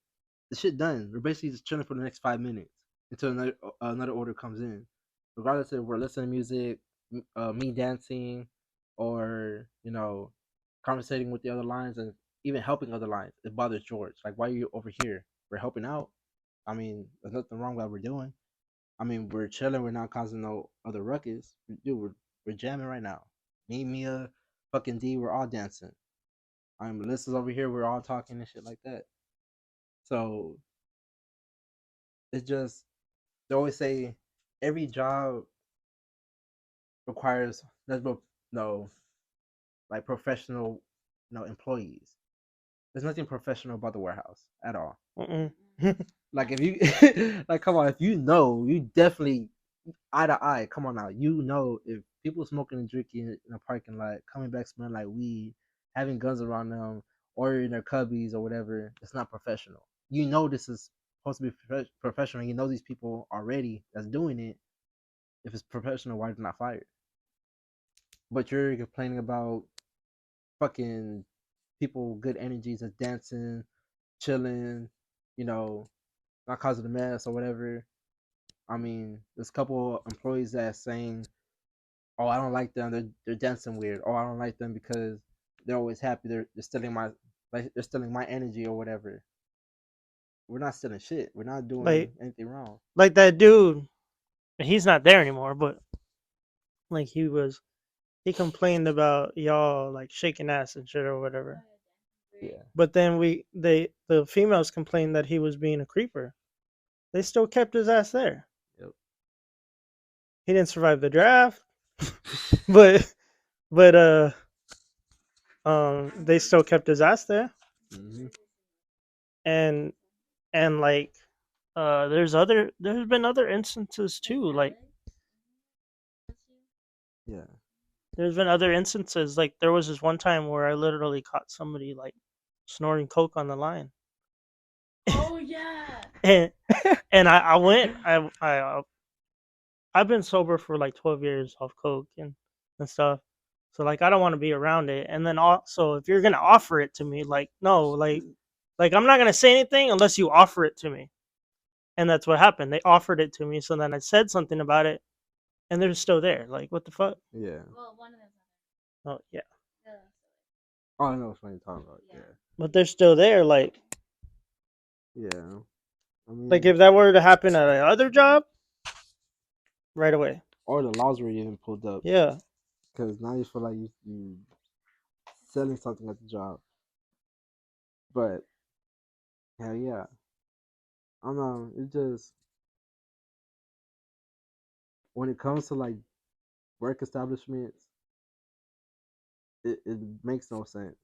The shit done. We're basically just chilling for the next 5 minutes until another order comes in. Regardless if we're listening to music, me dancing, or conversating with the other lines and even helping other lines. It bothers George. Like, why are you over here? We're helping out. I mean, there's nothing wrong with what we're doing. I mean, we're chilling. We're not causing no other ruckus. Dude, we're jamming right now. Me, Mia, fucking D, we're all dancing. Melissa's over here. We're all talking and shit like that. So it's just they always say every job requires no like professional employees. There's nothing professional about the warehouse at all. Like if you like come on, if you definitely eye to eye, come on now. If people smoking and drinking in a parking lot, coming back smelling like weed, having guns around them, or in their cubbies or whatever, it's not professional. This is supposed to be professional. These people already that's doing it. If it's professional, why is it not fired? But you're complaining about fucking people good energies that's dancing, chilling, not causing a mess or whatever. I mean, there's a couple employees that's saying, "Oh, I don't like them. They're dancing weird. Oh, I don't like them because they're always happy. They're stealing my energy or whatever." We're not stealing shit. We're not doing anything wrong. Like that dude, he's not there anymore, but like he was he complained about y'all like shaking ass and shit or whatever. Yeah. But then the females complained that he was being a creeper. They still kept his ass there. Yep. He didn't survive the draft, but but they still kept his ass there. Mm-hmm. And like there's been other instances too. Like Yeah. there's been other instances. Like there was this one time where I literally caught somebody like snorting coke on the line. Oh yeah. And I went I've been sober for like 12 years off coke and stuff. So like I don't want to be around it. And then also if you're gonna offer it to me, like no, like I'm not gonna say anything unless you offer it to me. And that's what happened. They offered it to me, so then I said something about it, and they're still there. Like what the fuck? Yeah. Well, one of them. Oh yeah, Oh, I know what you're talking about. Yeah. but they're still there. Like Yeah. I mean, if that were to happen at another job, right away. or the laws were even pulled up. Yeah, Because now you feel like you selling something at the job. But hell yeah. I don't know. It just when it comes to like work establishments, it makes no sense.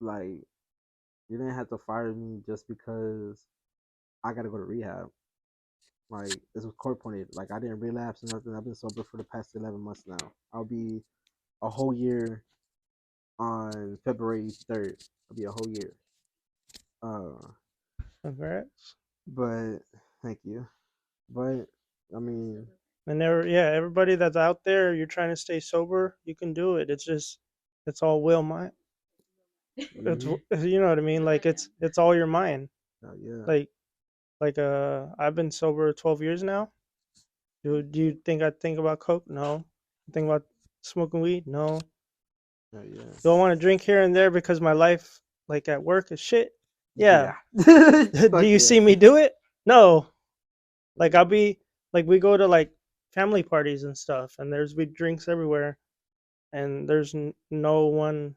Like you didn't have to fire me just because I gotta go to rehab. Like this was court pointed. Like I didn't relapse or nothing. I've been sober for the past 11 months now. I'll be a whole year on February 3rd. It'll be a whole year. congrats. But thank you. But I mean, And everybody that's out there, you're trying to stay sober, you can do it. It's just, it's all will mind. It's mhm. you know what I mean. Like it's all your mind. Yeah. Like I've been sober 12 years now. Do you think I think about coke? No. Think about smoking weed? No. Yeah. Do I want to drink here and there because my life, like at work, is shit? Yeah. Yeah. Do Fuck you yeah. see me do it? No. Like I'll be like we go to like family parties and stuff, and there's be drinks everywhere, and there's no one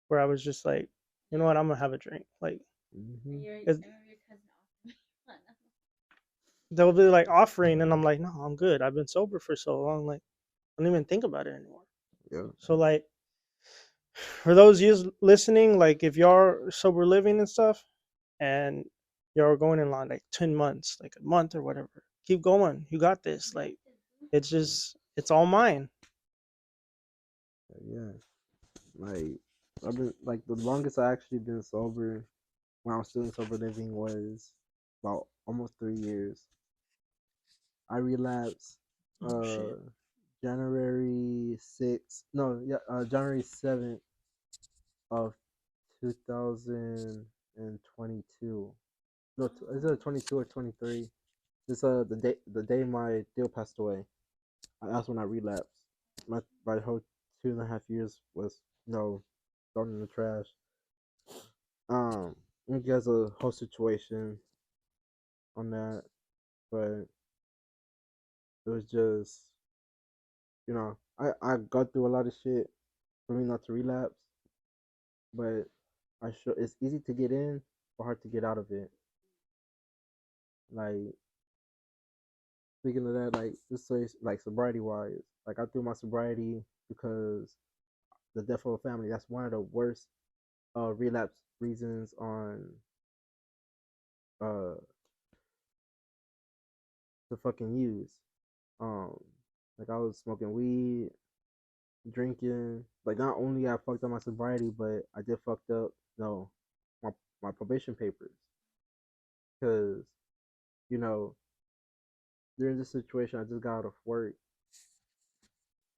where I was just like, you know what, I'm gonna have a drink. Like Mhm. Your, I It- remember your cousin offered me one. they'll be like offering, and I'm like, no, I'm good. I've been sober for so long, like I don't even think about it anymore. Yeah. So like for those you listening, like if you're sober living and stuff, and you're going in like 10 months, like a month or whatever, keep going. You got this. Like it's just it's all mine. Yeah. Like I've been like the longest I actually been sober when I was still in sober living was about almost 3 years. I relapsed Oh shit. January 6th. No, yeah, January 7th of 2022. No, is it 22 or 23? It's the day my deal passed away. That's when I relapsed. My whole 2.5 years was thrown in the trash. You guys a whole situation on that, but it was just I got through a lot of shit for me not to relapse, but it's easy to get in, but hard to get out of it. Like speaking of that, like just say like sobriety wise, like I threw my sobriety because the death of a family. That's one of the worst relapse reasons on uh to fucking use. Um, like I was smoking weed, drinking. Like not only I fucked up my sobriety, but I did fucked up no my my probation papers because you know during this situation I just got out of work.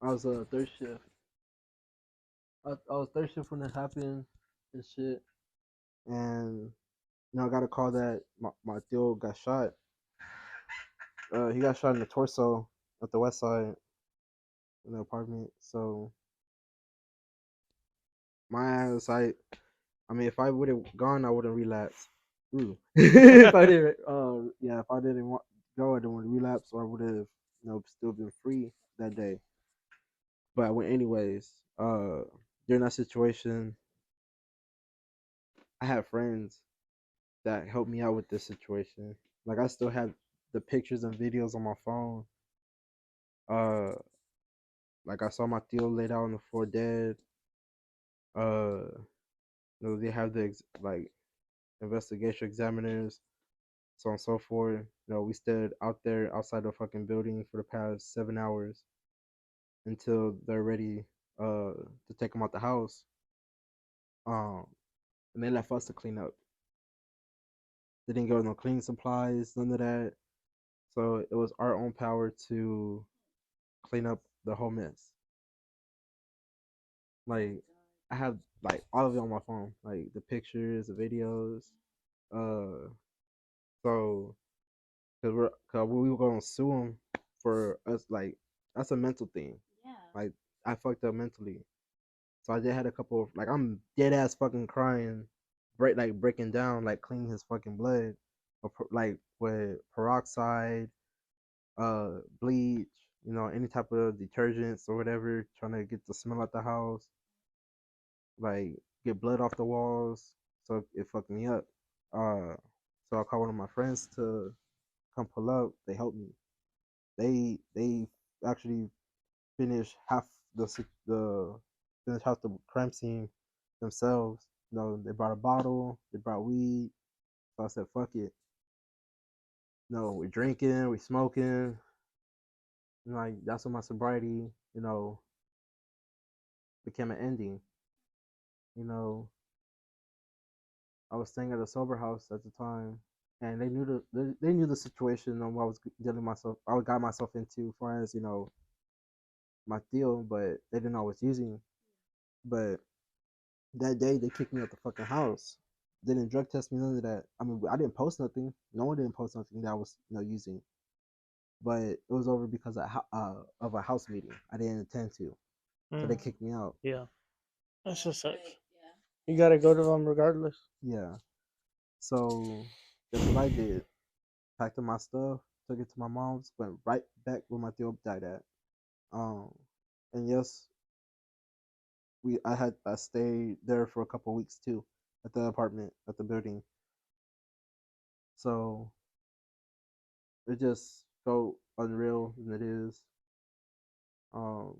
I was third shift. I was third shift when it happened and shit, and I got a call that my deal got shot. He got shot in the torso at the west side in the apartment. So my ass, I mean, if I would have gone, I wouldn't relapse. Ooh. If I didn't, yeah, if I didn't go, I didn't want to relapse, or I would have, still been free that day. But anyways, during that situation, I had friends that helped me out with this situation. Like I still have the pictures and videos on my phone. Uh, like I saw my tío laid out on the floor dead. Uh, they have the like investigation examiners, so on and so forth. We stood out there outside the fucking building for the past 7 hours until they're ready to take them out the house. And they left us to clean up. They didn't give us no cleaning supplies, none of that. So it was our own power to clean up the whole mess. Like I have like all of it on my phone, like the pictures, the videos. Uh, so cause we were gonna sue them for us, like that's a mental thing. Yeah. Like I fucked up mentally, so I did had a couple of like I'm dead ass fucking crying, breaking down, like cleaning his fucking blood, like with peroxide, bleach, any type of detergents or whatever, trying to get the smell out the house, like get blood off the walls. So it fucked me up. Uh, so I called one of my friends to come pull up. They helped me. They actually finished half the finished half the crime scene themselves. They brought a bottle, they brought weed. So I said, "Fuck it." No, we're drinking, we're smoking. Like that's when my sobriety, became an ending. You know, I was staying at a sober house at the time, and they knew the situation on what I was I got myself into, as far as my deal, but they didn't know I was using. But that day they kicked me out the fucking house. They didn't drug test me, none of that. I mean, I didn't post nothing. No one didn't post nothing that I was using. But it was over because of a house meeting I didn't intend to, so they Mm, kicked me out. yeah, that's just sucks. Right. Yeah. You gotta go to them regardless. Yeah. So that's what I did. Packed up my stuff, took it to my mom's, went right back where my tío died at. Um, and yes, I stayed there for a couple of weeks too, at the apartment, at the building. So it just felt unreal, and it is. Um,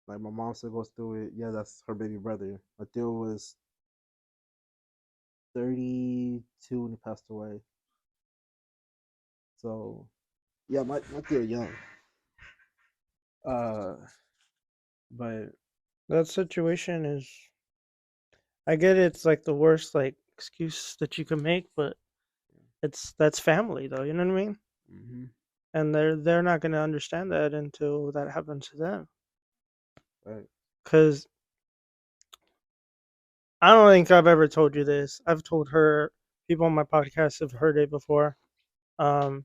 like my mom still goes through it. Yeah, that's her baby brother. My tío was 32 when he passed away. So yeah, my tío young. Uh, but That situation is, I get it, it's like the worst like excuse that you can make, but that's family though, you know what I mean? hmm And they're not gonna understand that until that happens to them. right. Cause I don't think I've ever told you this. I've told her, people on my podcast have heard it before. Um,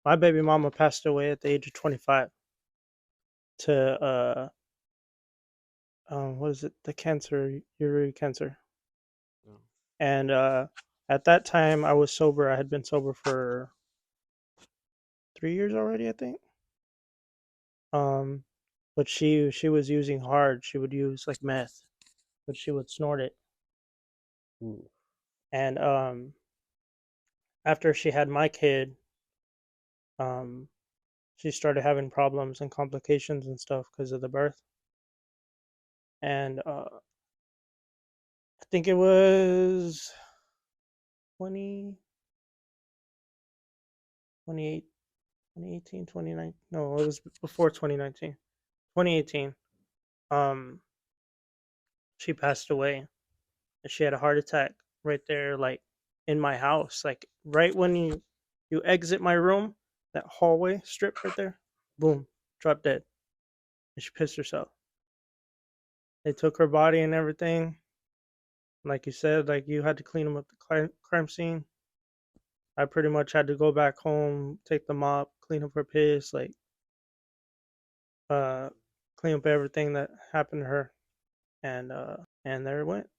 my baby mama passed away at the age of 25 to what is it? The cancer, urinary cancer. Yeah. And at that time I was sober. I had been sober for 3 years already, I think. Um, but she was using hard. She would use like meth, but she would snort it. Ooh. And after she had my kid, um, she started having problems and complications and stuff because of the birth. And I think it was 20, 28, 2018, 2019. No, it was before 2019. 2018. Um, she passed away. And she had a heart attack right there, like in my house, like right when you exit my room, that hallway strip right there, boom, dropped dead. And she pissed herself. They took her body and everything. Like you said, like you had to clean them up the crime scene. I pretty much had to go back home, take the mop, clean up her piss, like uh clean up everything that happened to her. And there it went.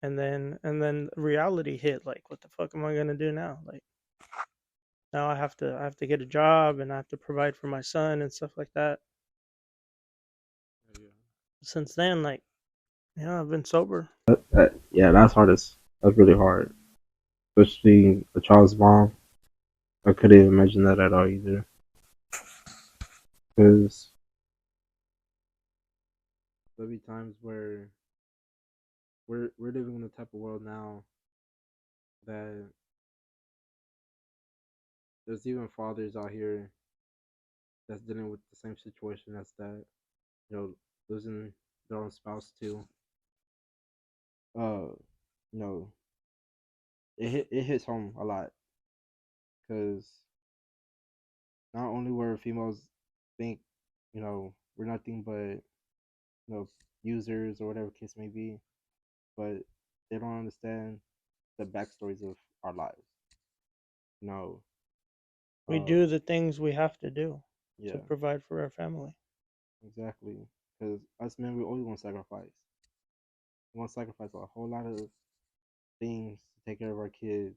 And then reality hit, like what the fuck am I gonna do now? Like now I have to get a job and I have to provide for my son and stuff like that. since then, like, yeah, I've been sober. Yeah, that's hardest. That's really hard, especially a child's mom. I couldn't even imagine that at all either. Because there'll be times where we're living in a type of world now that there's even fathers out here that's dealing with the same situation as that, losing their own spouse too. Uh, you know, it hits home a lot because not only where females think, we're nothing but users or whatever case may be, but they don't understand the backstories of our lives. You know, We do the things we have to do to yeah, provide for our family. exactly. Because us men, we always want to sacrifice. We want to sacrifice a whole lot of things to take care of our kids,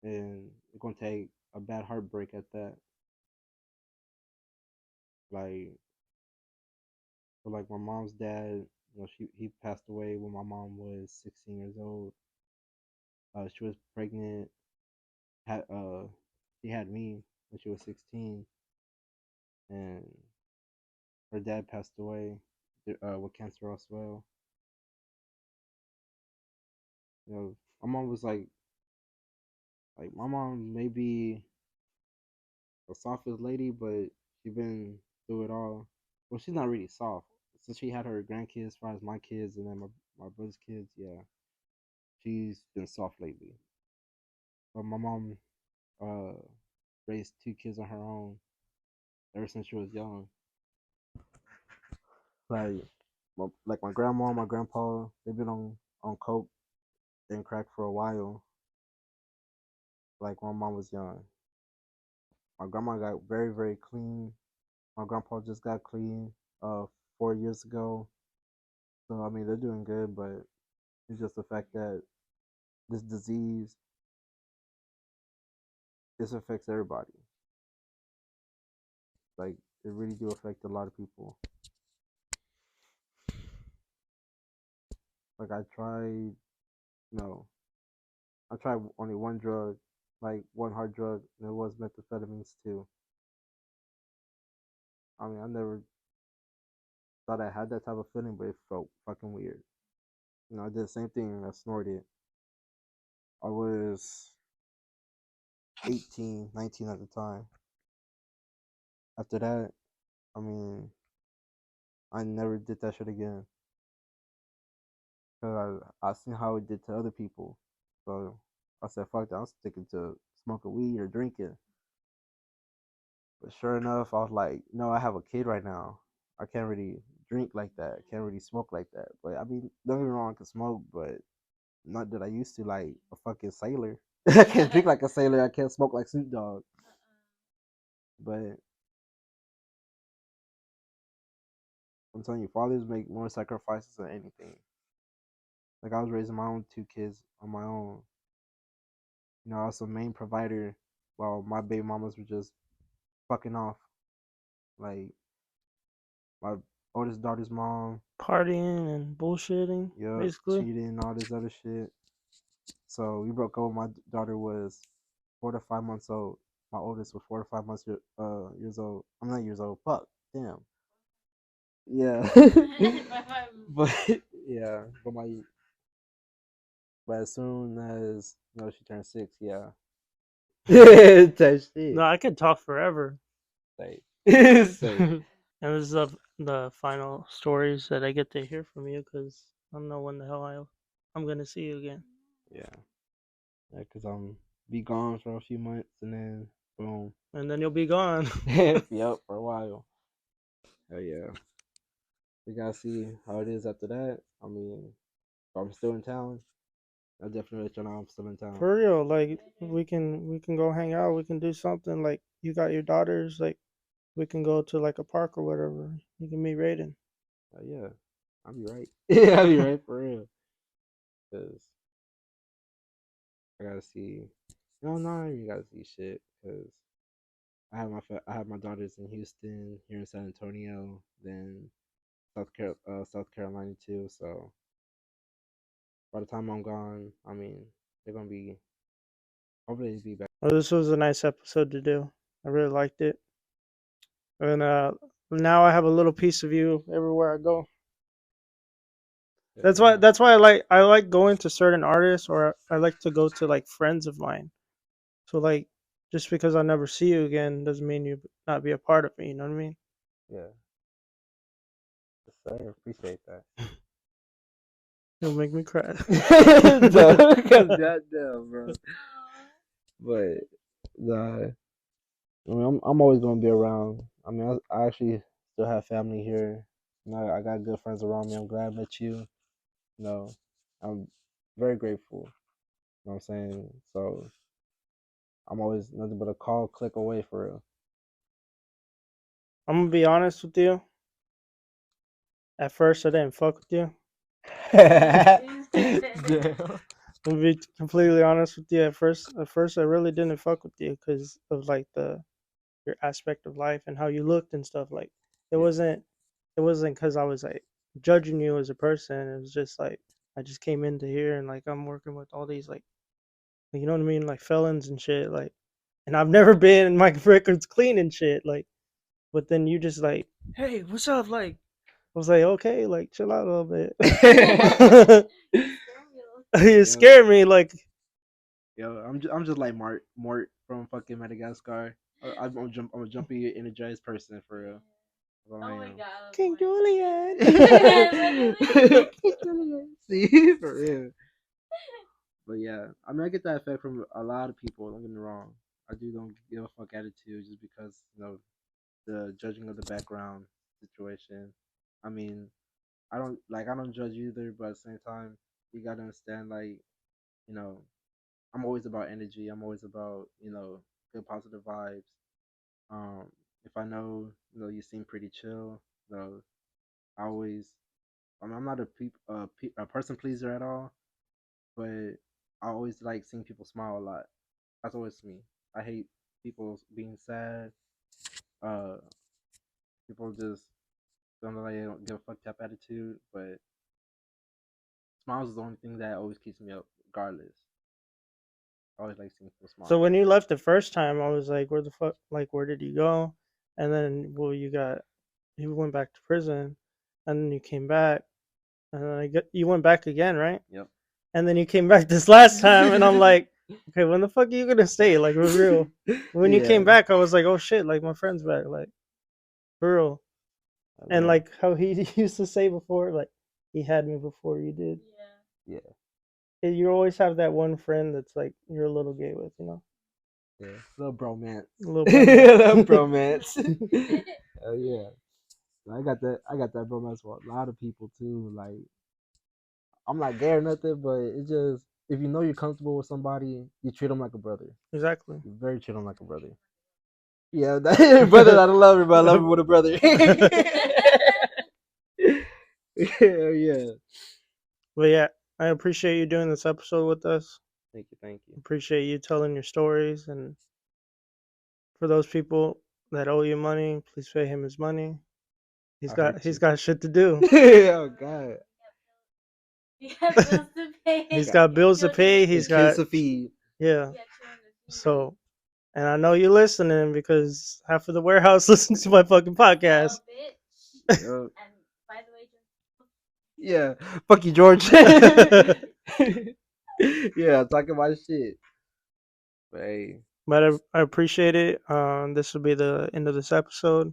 and it's gonna take a bad heartbreak at that. Like, so like my mom's dad, he passed away when my mom was 16 years old. She was pregnant. Had She had me when she was 16, and her dad passed away with cancer as well. My mom was like my mom may be the softest lady, but she been through it all. Well, she's not really soft. Since she had her grandkids, as far as my kids and then my brother's kids, yeah, she's been soft lately. But my mom uh raised two kids on her own ever since she was young. Like my grandma, and my grandpa, they've been on coke and crack for a while. Like when my mom was young, my grandma got very very clean. My grandpa just got clean 4 years ago. So I mean they're doing good, but it's just the fact that this disease, this affects everybody. Like it really do affect a lot of people. Like I tried only one drug, like one hard drug, and it was methamphetamines too. I mean, I never thought I had that type of feeling, but it felt fucking weird. I did the same thing. I snorted. I was 18, 19 at the time. After that, I mean, I never did that shit again. Cause I seen how it did to other people. So I said, fuck that. I'm sticking to smoking weed or drinking. But sure enough, I was like, no, I have a kid right now. I can't really drink like that. I can't really smoke like that. But I mean, don't get me wrong, I can smoke, but not that I used to like a fucking sailor. I can't drink like a sailor. I can't smoke like Snoop Dogg. But I'm telling you, fathers make more sacrifices than anything. Like I was raising my own two kids on my own. I was the main provider while my baby mamas were just fucking off. Like my oldest daughter's mom, Partying and bullshitting, yeah, basically. cheating, all this other shit. So we broke up when my daughter was 4 to 5 months old. My oldest was 4 to 5 months years old. I'm not years old. Fuck, damn. Yeah, but yeah, but as soon as she turned 6, yeah. That No, shit. I could talk forever. Like, And this is the final stories that I get to hear from you because I don't know when the hell I'm gonna see you again. yeah, because I'm be gone for a few months and then boom. And then you'll be gone. Yep, for a while. Hell yeah. We gotta see how it is after that. I mean, if I'm still in town, I'll definitely let you know I'm still in town. For real, like we can go hang out. We can do something. Like you got your daughters. Like we can go to like a park or whatever. You can meet Raiden. Hell yeah, I'll be right. Yeah, I'll be right for real. Cause I gotta see. No, no, I ain't gotta see shit. Cause I have my daughters in Houston, here in San Antonio. Then South Carolina too. So by the time I'm gone, I mean they're gonna be hopefully be back. Well, this was a nice episode to do. I really liked it, and now I have a little piece of you everywhere I go. That's why I like going to certain artists, or I like to go to like friends of mine. So like, just because I never see you again doesn't mean you not be a part of me. You know what I mean? Yeah, yes, sir. Appreciate that. You'll make me cry. Goddamn, bro. But the I mean, I'm always gonna be around. I mean, I actually still have family here. You know, I got good friends around me. I'm glad I met you. You know, I'm very grateful. You know what I'm saying? So I'm always nothing but a call, click away for real. I'm gonna be honest with you. At first, I didn't fuck with you. Damn. I'm gonna be completely honest with you. At first, I really didn't fuck with you because of like your aspect of life and how you looked and stuff. Like it Yeah. wasn't because I was like judging you as a person. It was just like I just came into here and like I'm working with all these like you know what I mean, like felons and shit. Like, and I've never been my records clean and shit. Like, but then you just like, hey, what's up? Like, I was like, okay, like chill out a little bit. You scared me. Like, Yo, I'm just like Mort from fucking Madagascar. I'm a jumpy, energized person for real. Oh my god. King Julian. See, for real. But yeah, I mean, I get that effect from a lot of people. Don't get me wrong. I don't give a fuck attitude just because the judging of the background situation. I mean, I don't judge either, but at the same time, you gotta understand you know I'm always about energy. I'm always about good positive vibes. If I know you seem pretty chill, I always I'm not a person pleaser at all, but I always like seeing people smile a lot. That's always me. I hate people being sad. Uh, People just don't give a fuck type attitude. But smiles is the only thing that always keeps me up, regardless. I always like seeing people smile. So when you left the first time, I was like, where the fuck? Like, where did you go? And then, well, you went back to prison, and then you came back, and then you went back again, right? Yep. And then you came back this last time, and I'm like, okay, when the fuck are you gonna stay? Like, for real. When you came back, I was like, oh shit, like my friend's back, like, for real. And like how he used to say before, like, he had me before you did. Yeah. Yeah. You always have that one friend that's like you're a little gay with, Yeah. Little bromance. A little Little bromance. bromance. Oh yeah. I got that bromance with a lot of people too. Like I'm not gay or nothing, but it's just if you know you're comfortable with somebody, you treat them like a brother. Exactly. You very treat them like a brother. Yeah, brother, I don't love her, but I love her with a brother. Yeah. But yeah, I appreciate you doing this episode with us. Thank you. Appreciate you telling your stories, and for those people that owe you money, please pay him his money. He's got shit to do. Oh God. You got bills to pay. He's got bills to pay. He's got kids to feed. yeah. So, and I know you're listening because half of the warehouse listens to my fucking podcast. And by the way, yeah, fuck you, George. Yeah, talking about shit. But hey, But I appreciate it. This will be the end of this episode.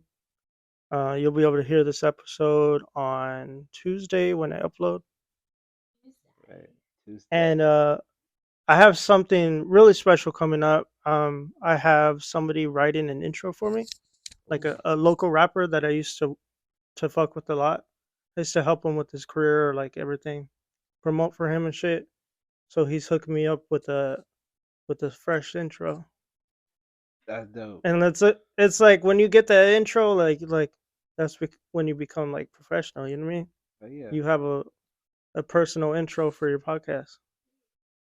You'll be able to hear this episode on Tuesday when I upload. right, Tuesday. And I have something really special coming up. I have somebody writing an intro for me, like a local rapper that I used to fuck with a lot. I used to help him with his career, like everything, promote for him and shit. So he's hooking me up with a fresh intro. That's dope. And it's like when you get that intro, like that's when you become like professional. You know what I mean? Oh, yeah. You have a personal intro for your podcast.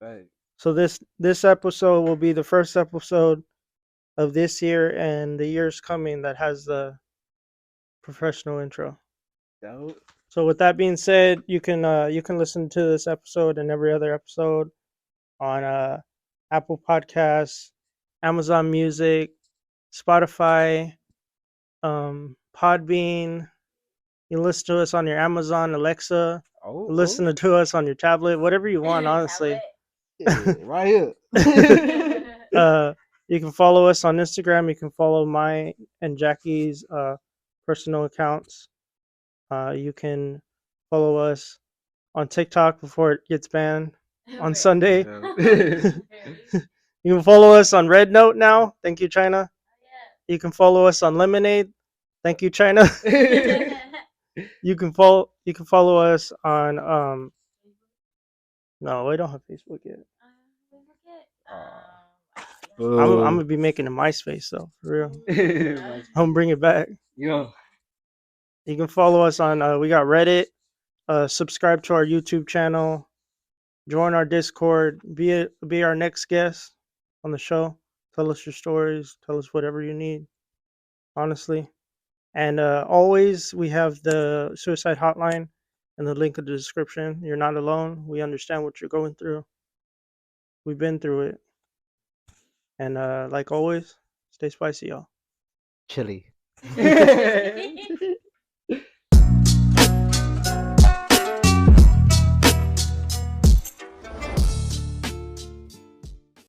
Right. So this episode will be the first episode of this year and the years coming that has the professional intro. Dope. So with that being said, you can listen to this episode and every other episode on Apple Podcasts, Amazon Music, Spotify, Podbean. You listen to us on your Amazon Alexa. Oh, Listen to us on your tablet, whatever you want, honestly. yeah, right here. You can follow us on Instagram. You can follow my and Jackie's personal accounts. You can follow us on TikTok before it gets banned on Sunday. You can follow us on Red Note now. Thank you, China. You can follow us on Lemonade. Thank you, China. You can follow us on no, we don't have Facebook yet. I'm gonna be making a MySpace though, for real. I'm gonna bring it back. Yo. You can follow us on we got Reddit. Subscribe to our YouTube channel. Join our Discord. Be our next guest on the show. Tell us your stories. Tell us whatever you need. Honestly. And always, we have the suicide hotline and the link in the description. You're not alone. We understand what you're going through. We've been through it. And like always, stay spicy, y'all. Chili.